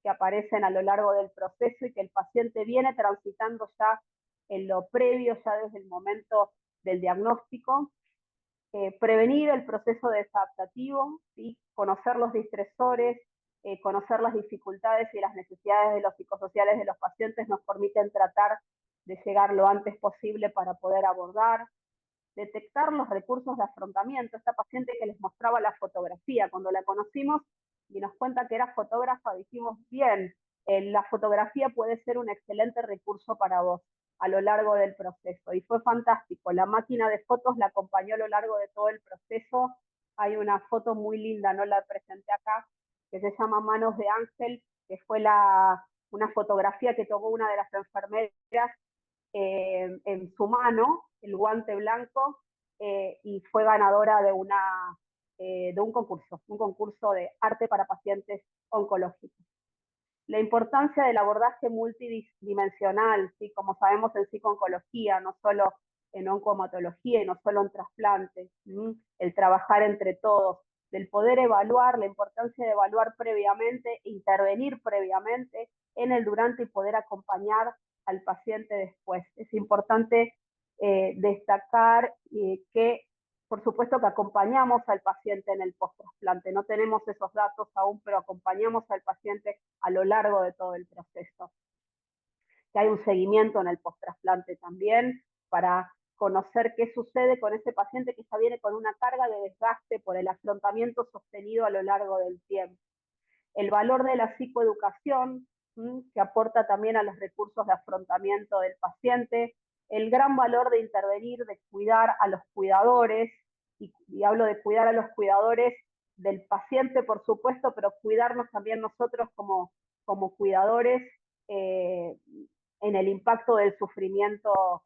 que aparecen a lo largo del proceso y que el paciente viene transitando ya en lo previo, ya desde el momento del diagnóstico. Prevenir el proceso desadaptativo, ¿sí? Conocer los distresores, conocer las dificultades y las necesidades de los psicosociales de los pacientes nos permiten tratar de llegar lo antes posible para poder abordar. Detectar los recursos de afrontamiento. Esta paciente que les mostraba la fotografía, cuando la conocimos y nos cuenta que era fotógrafa, dijimos, bien, la fotografía puede ser un excelente recurso para vos a lo largo del proceso. Y fue fantástico. La máquina de fotos la acompañó a lo largo de todo el proceso. Hay una foto muy linda, no la presenté acá, que se llama Manos de Ángel, que fue una fotografía que tomó una de las enfermeras en su mano, el guante blanco, y fue ganadora de un concurso de arte para pacientes oncológicos. La importancia del abordaje multidimensional, ¿sí? Como sabemos en psico-oncología, no solo en oncohematología y no solo en trasplantes, el trabajar entre todos, del poder evaluar, la importancia de evaluar previamente, intervenir previamente en el durante y poder acompañar al paciente después. Es importante destacar que, por supuesto, que acompañamos al paciente en el post-trasplante. No tenemos esos datos aún, pero acompañamos al paciente a lo largo de todo el proceso. Que hay un seguimiento en el post-trasplante también para conocer qué sucede con ese paciente que ya viene con una carga de desgaste por el afrontamiento sostenido a lo largo del tiempo. El valor de la psicoeducación, que aporta también a los recursos de afrontamiento del paciente, el gran valor de intervenir, de cuidar a los cuidadores, y hablo de cuidar a los cuidadores del paciente, por supuesto, pero cuidarnos también nosotros como cuidadores en el impacto del sufrimiento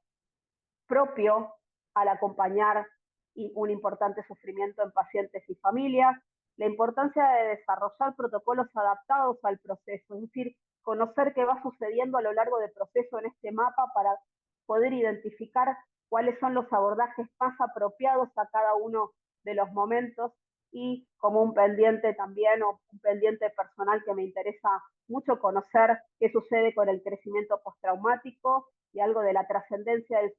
propio al acompañar un importante sufrimiento en pacientes y familias, la importancia de desarrollar protocolos adaptados al proceso, es decir, conocer qué va sucediendo a lo largo del proceso en este mapa para poder identificar cuáles son los abordajes más apropiados a cada uno de los momentos, y como un pendiente también, o un pendiente personal que me interesa mucho, conocer qué sucede con el crecimiento postraumático y algo de la trascendencia del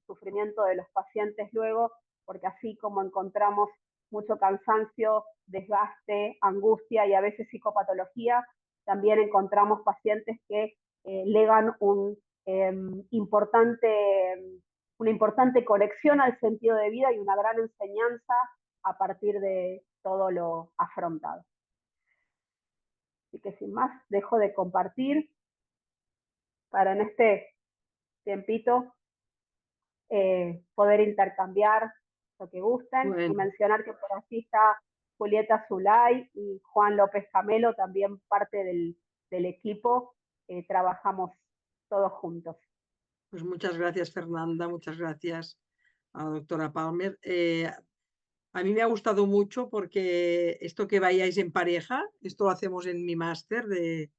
sufrimiento de los pacientes luego, porque así como encontramos mucho cansancio, desgaste, angustia y a veces psicopatología, también encontramos pacientes que legan una importante conexión al sentido de vida y una gran enseñanza a partir de todo lo afrontado. Así que sin más, dejo de compartir para en este tiempito poder intercambiar lo que gusten, y mencionar que por aquí está Julieta Zulay y Juan López Camelo, también parte del equipo, trabajamos todos juntos. Pues muchas gracias, Fernanda, muchas gracias a la doctora Palmer. A mí me ha gustado mucho porque esto que vayáis en pareja, esto lo hacemos en mi máster, de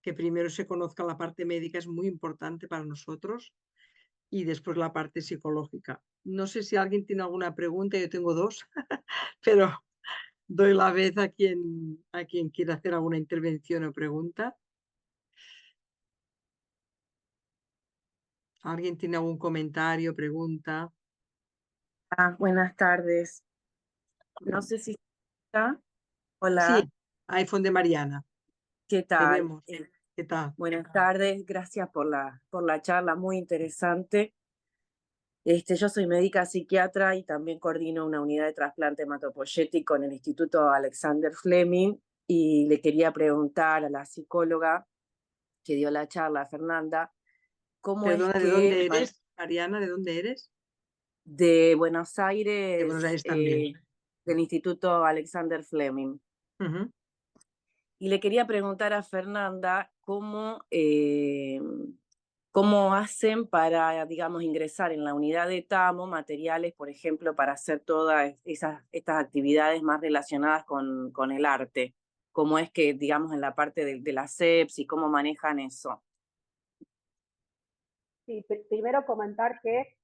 que primero se conozca la parte médica, es muy importante para nosotros, y después la parte psicológica. No sé si alguien tiene alguna pregunta, yo tengo dos, pero doy la vez a quien quiera hacer alguna intervención o pregunta. ¿Alguien tiene algún comentario, pregunta? Buenas tardes. No sé si está. Hola. Sí, iPhone de Mariana. ¿Qué Te tal? vemos. ¿Qué tal? Buenas tardes, gracias por la charla, muy interesante. Yo soy médica psiquiatra y también coordino una unidad de trasplante hematopoyético en el Instituto Alexander Fleming, y le quería preguntar a la psicóloga que dio la charla, Fernanda, ¿cómo es Perdona, ¿de que dónde eres? Ariana, ¿de dónde eres? de Buenos De Buenos Aires, Aires también. del Instituto Alexander Fleming? Ujú. Y le quería preguntar a Fernanda cómo hacen para, digamos, ingresar en la unidad de TAMO materiales, por ejemplo, para hacer todas estas actividades más relacionadas con el arte. ¿Cómo es que, digamos, en la parte de la sepsis, cómo manejan eso? Sí, primero comentar que,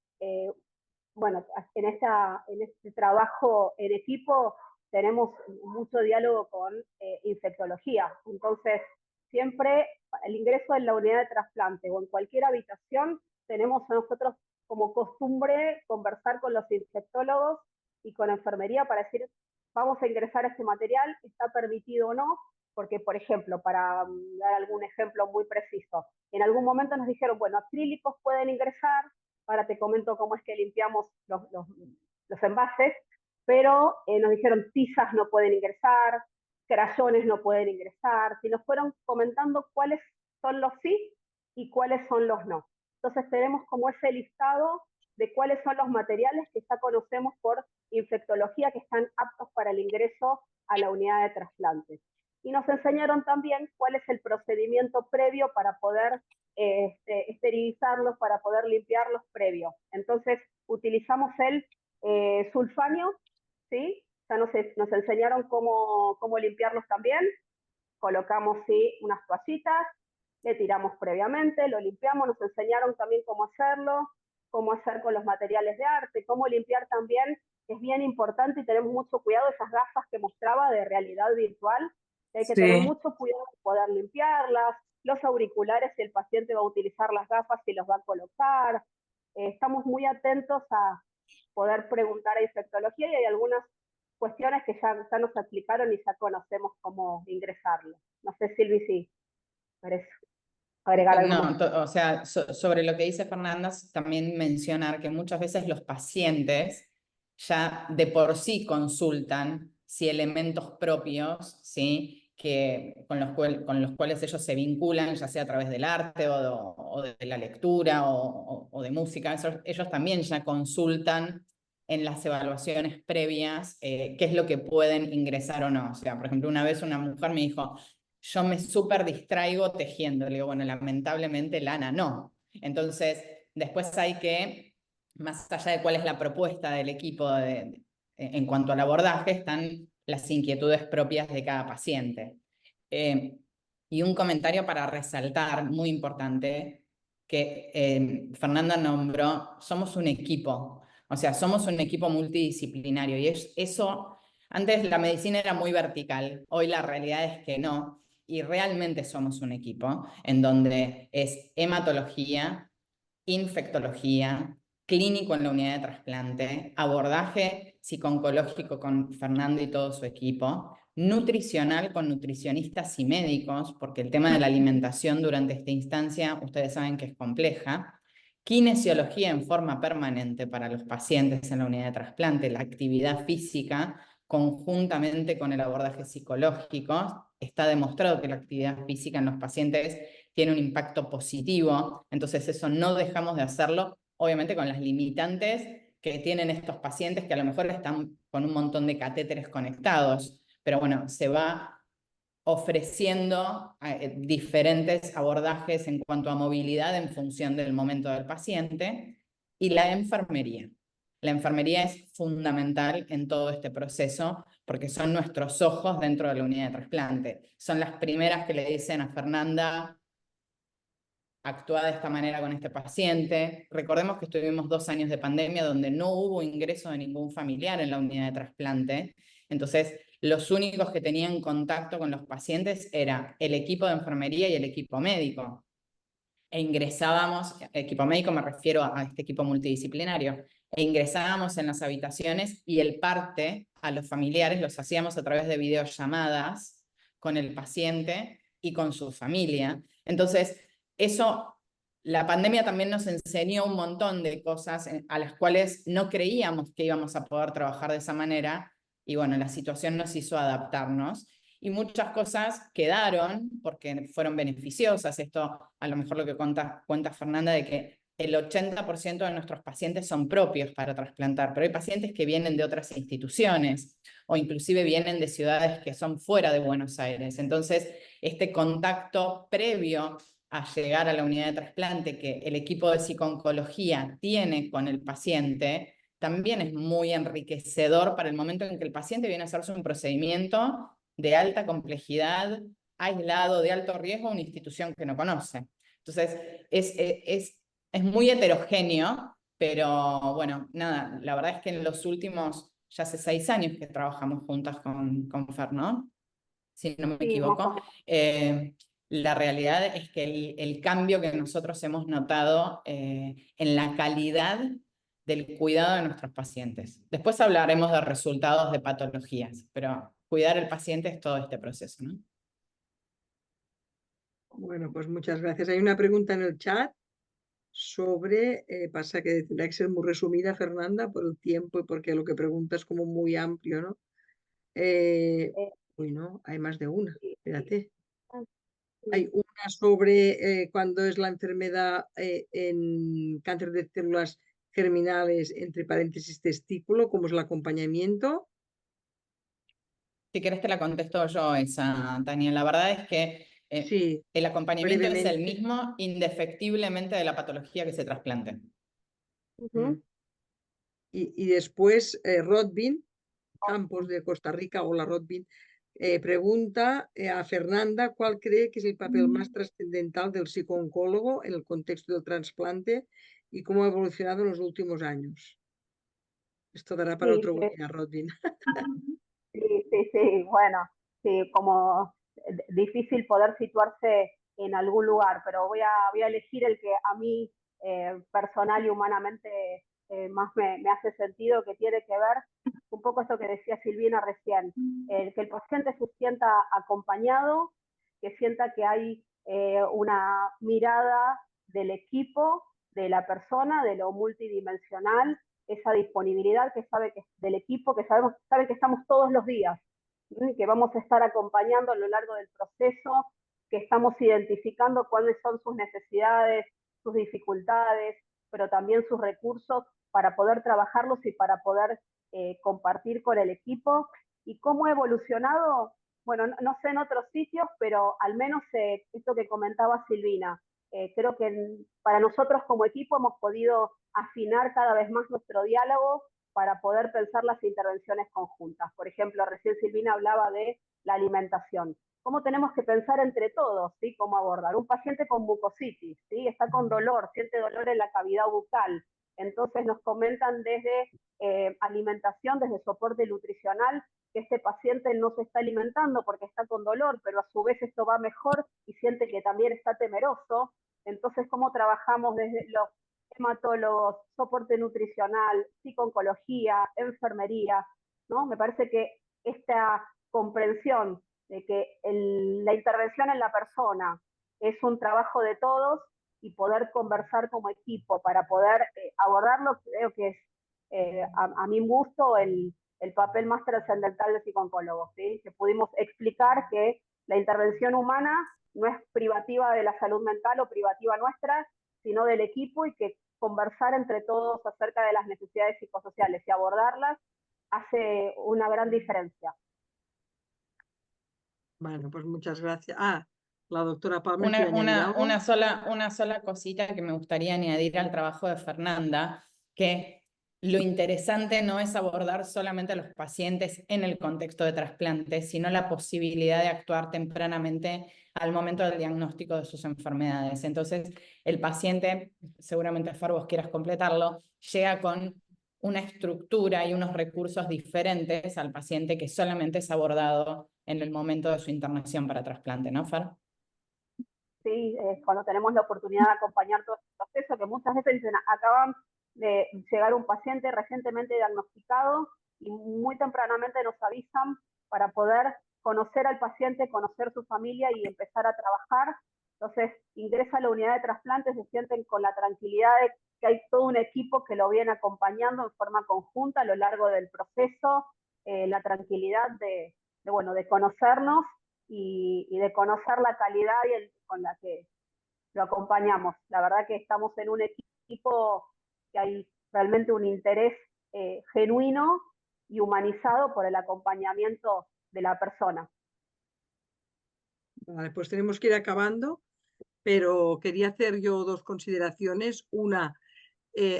bueno, en este trabajo en equipo tenemos mucho diálogo con infectología. Entonces, siempre el ingreso en la unidad de trasplante o en cualquier habitación, tenemos nosotros como costumbre conversar con los infectólogos y con enfermería para decir, vamos a ingresar este material, está permitido o no, porque, por ejemplo, para dar algún ejemplo muy preciso, en algún momento nos dijeron, bueno, acrílicos pueden ingresar, ahora te comento cómo es que limpiamos los envases, pero nos dijeron tizas no pueden ingresar, crayones no pueden ingresar, y nos fueron comentando cuáles son los sí y cuáles son los no. Entonces tenemos como ese listado de cuáles son los materiales que ya conocemos por infectología que están aptos para el ingreso a la unidad de trasplante. Y nos enseñaron también cuál es el procedimiento previo para poder esterilizarlos, para poder limpiarlos previo. Entonces utilizamos el sulfanio, ¿sí? Ya nos enseñaron cómo limpiarlos también. Colocamos, sí, unas toallitas, le tiramos previamente, lo limpiamos, nos enseñaron también cómo hacerlo, cómo hacer con los materiales de arte, cómo limpiar también, es bien importante y tenemos mucho cuidado, esas gafas que mostraba de realidad virtual, hay que tener Sí. mucho cuidado de poder limpiarlas, los auriculares, si el paciente va a utilizar las gafas, si los va a colocar, estamos muy atentos a poder preguntar a infectología y hay algunas cuestiones que ya nos aplicaron y ya conocemos cómo ingresarlo. No sé, Silvi, si querés agregar algo más. No, o sea, sobre lo que dice Fernanda, también mencionar que muchas veces los pacientes ya de por sí consultan si elementos propios, ¿sí? Con los cuales ellos se vinculan, ya sea a través del arte o de la lectura o de música, ellos también ya consultan en las evaluaciones previas qué es lo que pueden ingresar o no. O sea, por ejemplo, una vez una mujer me dijo, yo me súper distraigo tejiendo. Le digo, bueno, lamentablemente lana no. Entonces, después hay que, más allá de cuál es la propuesta del equipo en cuanto al abordaje, están las inquietudes propias de cada paciente. Y un comentario para resaltar, muy importante, que Fernanda nombró, somos un equipo, o sea, somos un equipo multidisciplinario y eso, antes la medicina era muy vertical, hoy la realidad es que no, y realmente somos un equipo en donde es hematología, infectología, clínico en la unidad de trasplante, abordaje psico-oncológico con Fernando y todo su equipo, nutricional con nutricionistas y médicos, porque el tema de la alimentación durante esta instancia, ustedes saben que es compleja, kinesiología en forma permanente para los pacientes en la unidad de trasplante, la actividad física conjuntamente con el abordaje psicológico. Está demostrado que la actividad física en los pacientes tiene un impacto positivo, entonces eso no dejamos de hacerlo, obviamente con las limitantes que tienen estos pacientes que a lo mejor están con un montón de catéteres conectados, pero bueno, se va ofreciendo diferentes abordajes en cuanto a movilidad en función del momento del paciente. Y la enfermería. La enfermería es fundamental en todo este proceso porque son nuestros ojos dentro de la unidad de trasplante. Son las primeras que le dicen a Fernanda, actúa de esta manera con este paciente. Recordemos que estuvimos 2 años de pandemia donde no hubo ingreso de ningún familiar en la unidad de trasplante. Entonces, los únicos que tenían contacto con los pacientes era el equipo de enfermería y el equipo médico. E ingresábamos, equipo médico me refiero a este equipo multidisciplinario, e ingresábamos en las habitaciones y el parte a los familiares los hacíamos a través de videollamadas con el paciente y con su familia. Entonces, eso, la pandemia también nos enseñó un montón de cosas a las cuales no creíamos que íbamos a poder trabajar de esa manera, y bueno, la situación nos hizo adaptarnos. Y muchas cosas quedaron porque fueron beneficiosas. Esto, a lo mejor lo que cuenta Fernanda, de que el 80% de nuestros pacientes son propios para trasplantar, pero hay pacientes que vienen de otras instituciones o inclusive vienen de ciudades que son fuera de Buenos Aires. Entonces, este contacto previo a llegar a la unidad de trasplante que el equipo de psicooncología tiene con el paciente, también es muy enriquecedor para el momento en que el paciente viene a hacerse un procedimiento de alta complejidad, aislado, de alto riesgo, a una institución que no conoce. Entonces, es muy heterogéneo, pero bueno, nada, la verdad es que en los últimos, ya hace 6 años que trabajamos juntas con Fer, ¿no? Si no me equivoco. La realidad es que el cambio que nosotros hemos notado en la calidad del cuidado de nuestros pacientes. Después hablaremos de resultados de patologías, pero cuidar al paciente es todo este proceso, ¿no? Bueno, pues muchas gracias. Hay una pregunta en el chat sobre, pasa que tendrá que ser muy resumida, Fernanda, por el tiempo y porque lo que pregunta es como muy amplio, ¿no? Uy, no, hay más de una, espérate. Hay una sobre cuándo es la enfermedad en cáncer de células germinales, entre paréntesis testículo, cómo es el acompañamiento. Si querés te la contesto yo esa, Tania. La verdad es que Sí, el acompañamiento es el brevemente. mismo indefectiblemente de la patología que se trasplante. Y después Rodvin, Campos de Costa Rica, hola Rodvin, pregunta a Fernanda cuál cree que es el papel más trascendental del psicooncólogo en el contexto del trasplante y cómo ha evolucionado en los últimos años. Esto dará para otro webinar, Rodvin. Sí, bueno, sí, como difícil poder situarse en algún lugar, pero voy a elegir el que a mí personal y humanamente más me hace sentido, que tiene que ver un poco esto que decía Silvina recién, que el paciente se sienta acompañado, que sienta que hay una mirada del equipo, de la persona, de lo multidimensional, esa disponibilidad que sabe que del equipo, que sabe que estamos todos los días, ¿sí? Que vamos a estar acompañando a lo largo del proceso, que estamos identificando cuáles son sus necesidades, sus dificultades, pero también sus recursos para poder trabajarlos y para poder compartir con el equipo. ¿Y cómo ha evolucionado? Bueno, no sé en otros sitios, pero al menos esto que comentaba Silvina, creo que para nosotros como equipo hemos podido afinar cada vez más nuestro diálogo para poder pensar las intervenciones conjuntas. Por ejemplo, recién Silvina hablaba de la alimentación. ¿Cómo tenemos que pensar entre todos, ¿sí? Cómo abordar? Un paciente con mucositis, ¿sí? Está con dolor, siente dolor en la cavidad bucal. Entonces nos comentan desde alimentación, desde soporte nutricional, que este paciente no se está alimentando porque está con dolor, pero a su vez esto va mejor y siente que también está temeroso. Entonces, ¿cómo trabajamos desde los hematólogos, soporte nutricional, psicooncología, enfermería, ¿no? Me parece que esta comprensión de que la intervención en la persona es un trabajo de todos y poder conversar como equipo para poder abordarlo, creo que es a mi gusto el papel más trascendental del psicooncólogo, ¿sí? Que pudimos explicar que la intervención humana no es privativa de la salud mental o privativa nuestra, sino del equipo, y que conversar entre todos acerca de las necesidades psicosociales y abordarlas hace una gran diferencia. Bueno, pues muchas gracias. La doctora Palmer quiere añadir algo. Una sola cosita que me gustaría añadir al trabajo de Fernanda, que lo interesante no es abordar solamente a los pacientes en el contexto de trasplante, sino la posibilidad de actuar tempranamente al momento del diagnóstico de sus enfermedades. Entonces, el paciente, seguramente Fer, vos quieras completarlo, llega con una estructura y unos recursos diferentes al paciente que solamente es abordado en el momento de su internación para trasplante, ¿no, Fer? Sí, cuando tenemos la oportunidad de acompañar todo este proceso, que muchas veces dicen, acaban de llegar un paciente recientemente diagnosticado y muy tempranamente nos avisan para poder conocer al paciente, conocer su familia y empezar a trabajar. Entonces ingresa a la unidad de trasplantes, se sienten con la tranquilidad de que hay todo un equipo que lo viene acompañando en forma conjunta a lo largo del proceso, la tranquilidad bueno, de conocernos y de conocer la calidad con la que lo acompañamos. La verdad que estamos en un equipo que hay realmente un interés genuino y humanizado por el acompañamiento de la persona. Vale, pues tenemos que ir acabando, pero quería hacer yo dos consideraciones. Una,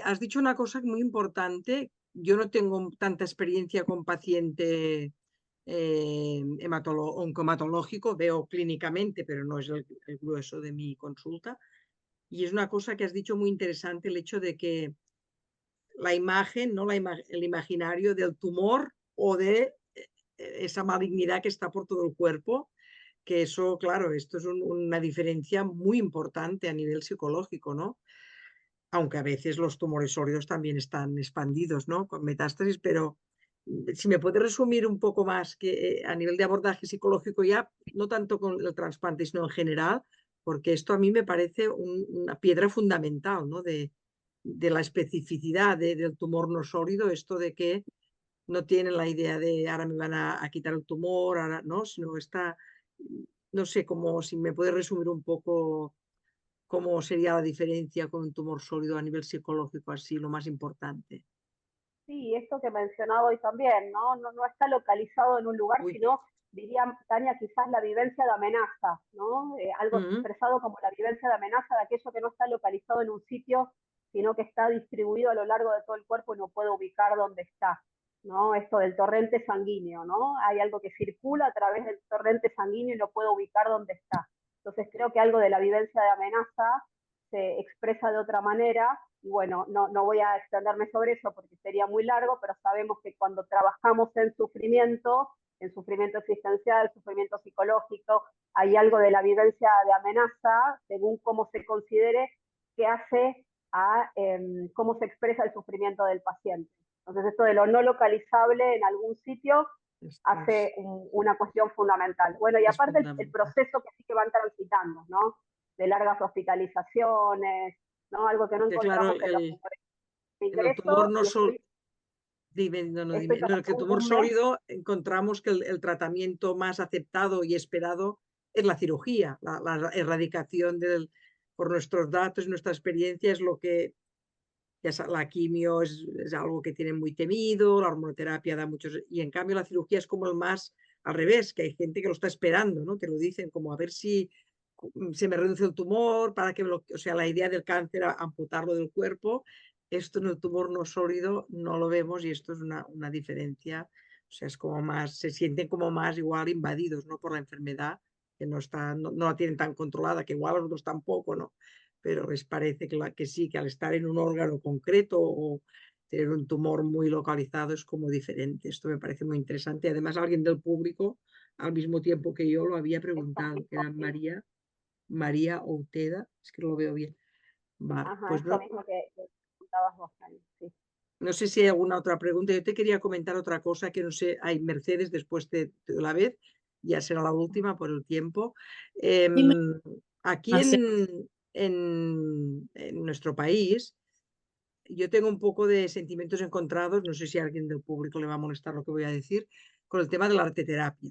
has dicho una cosa muy importante. Yo no tengo tanta experiencia con paciente oncohematológico, veo clínicamente, pero no es el grueso de mi consulta. Y es una cosa que has dicho muy interesante, el hecho de que la imagen, ¿no? El imaginario del tumor o de esa malignidad que está por todo el cuerpo, que eso, claro, esto es una diferencia muy importante a nivel psicológico, ¿no? Aunque a veces los tumores sólidos también están expandidos, ¿no? Con metástasis, pero si me puedes resumir un poco más que a nivel de abordaje psicológico ya, no tanto con el trasplante, sino en general, porque esto a mí me parece una piedra fundamental, ¿no? De la especificidad del tumor no sólido, esto de que no tienen la idea de ahora me van a quitar el tumor, ahora no, sino está, no sé, como si me puedes resumir un poco cómo sería la diferencia con un tumor sólido a nivel psicológico, así lo más importante. Sí, esto que mencionaba hoy también, ¿no? No está localizado en un lugar, Uy. sino, diría Tania, quizás la vivencia de amenaza, ¿no? Algo Mm. expresado como la vivencia de amenaza de aquello que no está localizado en un sitio, sino que está distribuido a lo largo de todo el cuerpo y no puede ubicar dónde está, ¿no? Esto del torrente sanguíneo, ¿no? Hay algo que circula a través del torrente sanguíneo y no puede ubicar dónde está. Entonces creo que algo de la vivencia de amenaza se expresa de otra manera. Y bueno, no voy a extenderme sobre eso porque sería muy largo, pero sabemos que cuando trabajamos en sufrimiento existencial, sufrimiento psicológico, hay algo de la vivencia de amenaza, según cómo se considere, que hace a cómo se expresa el sufrimiento del paciente. Entonces esto de lo no localizable en algún sitio hace una cuestión fundamental. Bueno, y aparte el proceso que sí que van transitando, ¿no? De largas hospitalizaciones, ¿no? Algo que no encontramos claro, en los en el tumor ingresos, no y sólido, estoy en el tumor un mes. sólido encontramos que el tratamiento más aceptado y esperado es la cirugía, la erradicación por nuestros datos, nuestra experiencia es lo que la quimio es algo que tienen muy temido, la hormonoterapia da muchos, y en cambio la cirugía es como el más al revés, que hay gente que lo está esperando, ¿no? Te lo dicen como a ver si se me reduce el tumor, para que o sea, la idea del cáncer, amputarlo del cuerpo, esto en el tumor no sólido no lo vemos y esto es una diferencia, o sea, es como más, se sienten como más igual invadidos, ¿no? Por la enfermedad, que no la tienen tan controlada, que igual los otros tampoco, ¿no? Pero les parece que sí, que al estar en un órgano concreto o tener un tumor muy localizado es como diferente. Esto me parece muy interesante. Además, alguien del público, al mismo tiempo que yo, lo había preguntado, que era María Outeda, es que no lo veo bien. Vale, Ajá, pues esto no, mismo que contabas vos, Tania, sí. no sé si hay alguna otra pregunta. Yo te quería comentar otra cosa que no sé, hay Mercedes, después te doy la vez, ya será la última por el tiempo. Aquí en nuestro país, yo tengo un poco de sentimientos encontrados, no sé si a alguien del público le va a molestar lo que voy a decir, con el tema de la arteterapia.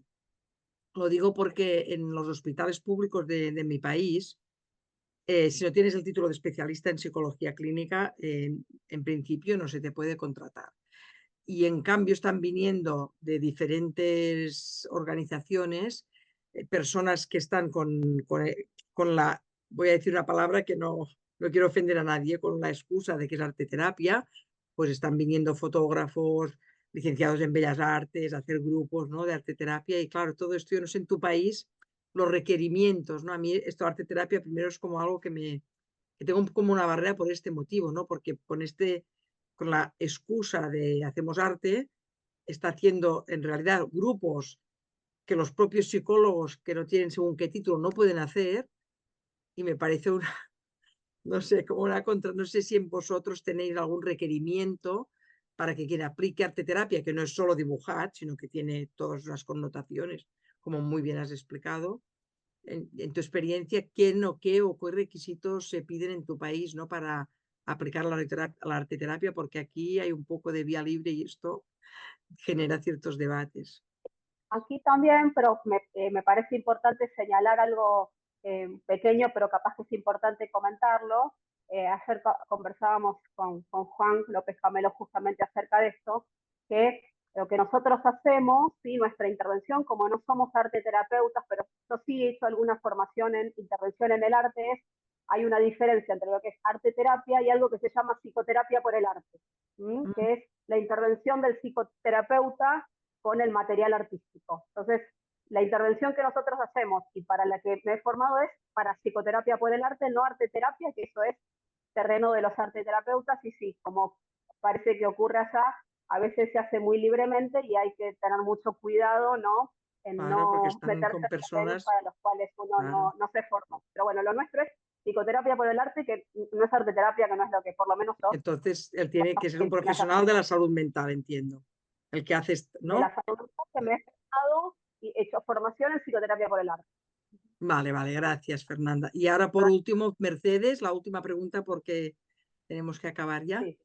Lo digo porque en los hospitales públicos de mi país, si no tienes el título de especialista en psicología clínica, en principio no se te puede contratar. Y en cambio están viniendo de diferentes organizaciones personas que están con la, voy a decir una palabra que no quiero ofender a nadie, con la excusa de que es arteterapia, pues están viniendo fotógrafos, licenciados en Bellas Artes, a hacer grupos, ¿no? De arteterapia. Y claro, todo esto, yo no sé en tu país, los requerimientos, ¿no? A mí esto de arteterapia primero es como algo que tengo como una barrera por este motivo, ¿no? Porque con la excusa de hacemos arte, está haciendo en realidad grupos que los propios psicólogos que no tienen según qué título no pueden hacer, y me parece una, no sé, como una contra, no sé si en vosotros tenéis algún requerimiento para que quien aplique arteterapia, que no es solo dibujar, sino que tiene todas las connotaciones, como muy bien has explicado, en tu experiencia, ¿qué o qué requisitos se piden en tu país, ¿no? Para aplicar la arteterapia, porque aquí hay un poco de vía libre y esto genera ciertos debates. Aquí también, pero me parece importante señalar algo pequeño, pero capaz que es importante comentarlo. Ayer conversábamos con Juan López Camelo justamente acerca de esto, que lo que nosotros hacemos, ¿sí? Nuestra intervención, como no somos arteterapeutas, pero yo sí he hecho alguna formación en intervención en el arte, hay una diferencia entre lo que es arteterapia y algo que se llama psicoterapia por el arte, que es la intervención del psicoterapeuta con el material artístico. Entonces, la intervención que nosotros hacemos y para la que me he formado es para psicoterapia por el arte, no arteterapia, que eso es terreno de los arteterapeutas, y sí, como parece que ocurre allá, a veces se hace muy libremente y hay que tener mucho cuidado, ¿no? En Claro, porque no están meterse con en terrenos personas, para los cuales uno claro. no se forma. Pero bueno, lo nuestro es psicoterapia por el arte, que no es arteterapia, que no es lo que por lo menos yo. Entonces, él tiene que ser un profesional de la salud mental, entiendo. El que hace, De ¿no? la salud mental, que me he formado y he hecho formación en psicoterapia por el arte. Vale, vale, gracias, Fernanda. Y ahora, por último, Mercedes, la última pregunta porque tenemos que acabar ya. Sí.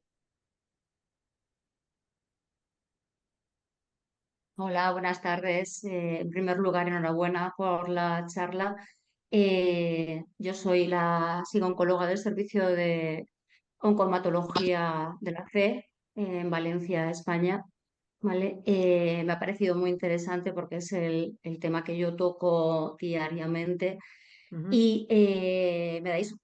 Hola, buenas tardes. En primer lugar, enhorabuena por la charla. Yo soy la oncóloga del servicio de oncomatología de la FE en Valencia, España. ¿Vale? Me ha parecido muy interesante porque es el tema que yo toco diariamente. Y me dais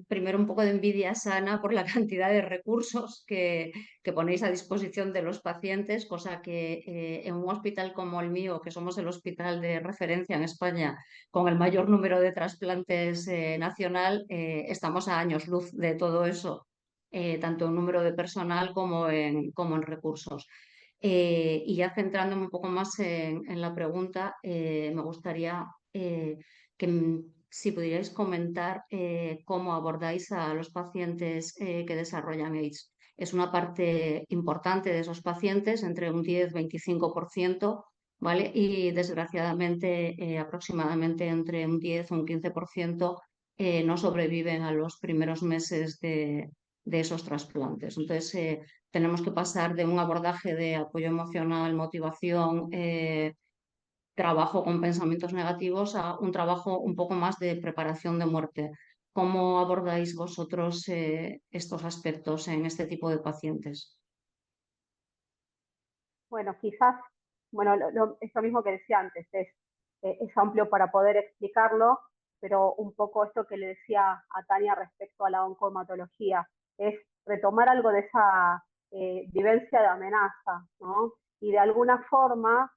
primero un poco de envidia sana por la cantidad de recursos que ponéis a disposición de los pacientes, cosa que en un hospital como el mío, que somos el hospital de referencia en España, con el mayor número de trasplantes nacional, estamos a años luz de todo eso, tanto en número de personal como en recursos. Y ya centrándome un poco más en la pregunta, me gustaría que si pudierais comentar cómo abordáis a los pacientes que desarrollan AIDS. Es una parte importante de esos pacientes, entre un 10-25%, ¿vale? Y desgraciadamente aproximadamente entre un 10 o un 15% no sobreviven a los primeros meses de esos trasplantes. Entonces, tenemos que pasar de un abordaje de apoyo emocional, motivación, trabajo con pensamientos negativos a un trabajo un poco más de preparación de muerte. ¿Cómo abordáis vosotros estos aspectos en este tipo de pacientes? Bueno, quizás, bueno, esto mismo que decía antes, es amplio para poder explicarlo, pero un poco esto que le decía a Tania respecto a la oncomatología, es retomar algo de esa vivencia de amenaza, ¿no? Y de alguna forma,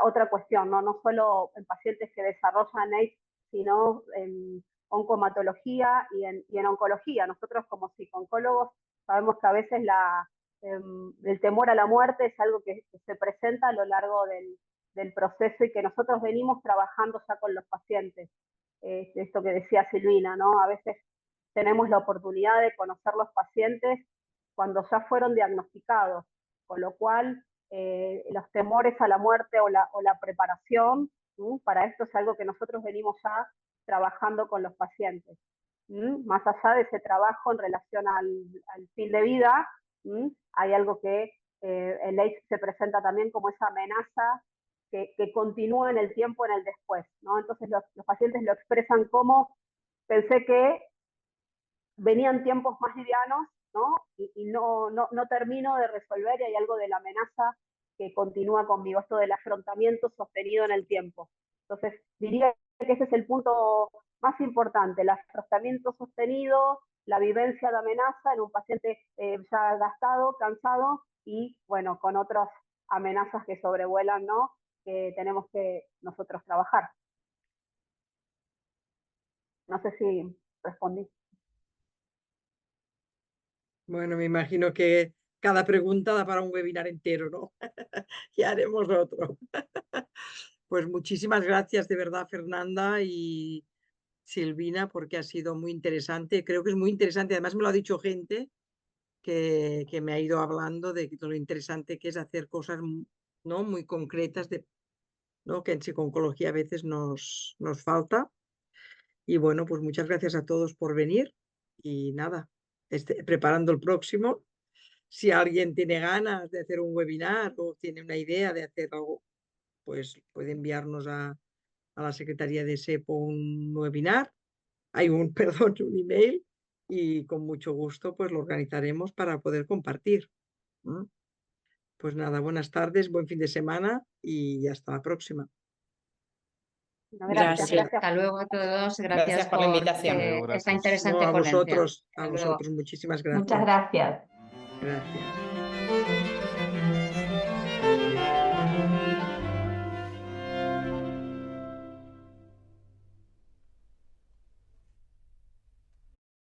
otra cuestión, ¿no? No solo en pacientes que desarrollan AIDS, sino en oncomatología y en oncología. Nosotros como psicooncólogos sabemos que a veces el temor a la muerte es algo que se presenta a lo largo del proceso y que nosotros venimos trabajando ya con los pacientes. Esto que decía Silvina, ¿no? A veces tenemos la oportunidad de conocer los pacientes cuando ya fueron diagnosticados, con lo cual los temores a la muerte o la preparación, para esto es algo que nosotros venimos ya trabajando con los pacientes. Más allá de ese trabajo en relación al fin de vida, hay algo que el AIDS se presenta también como esa amenaza que continúa en el tiempo, en el después, ¿no? Entonces los pacientes lo expresan como, pensé que venían tiempos más livianos, ¿no? Y no termino de resolver y hay algo de la amenaza que continúa conmigo, esto del afrontamiento sostenido en el tiempo. Entonces, diría que ese es el punto más importante, el afrontamiento sostenido, la vivencia de amenaza en un paciente ya gastado, cansado y, bueno, con otras amenazas que sobrevuelan, ¿no? Que tenemos que nosotros trabajar. No sé si respondí. Bueno, me imagino que cada pregunta da para un webinar entero, ¿no? Ya haremos otro. Pues muchísimas gracias de verdad, Fernanda y Silvina, porque ha sido muy interesante. Creo que es muy interesante. Además, me lo ha dicho gente que me ha ido hablando de lo interesante que es hacer cosas ¿no? Muy concretas, ¿no? Que en psico-oncología a veces nos falta. Y bueno, pues muchas gracias a todos por venir y nada, preparando el próximo. Si alguien tiene ganas de hacer un webinar o tiene una idea de hacer algo, pues puede enviarnos a la Secretaría de SEPO un webinar, perdón, un email, y con mucho gusto pues lo organizaremos para poder compartir. Pues nada, buenas tardes, buen fin de semana y hasta la próxima. No, Gracias. Hasta luego a todos. Gracias por la invitación. Esta Gracias. interesante No, a ponencia. vosotros, Hasta luego. muchísimas gracias. Muchas gracias. Gracias.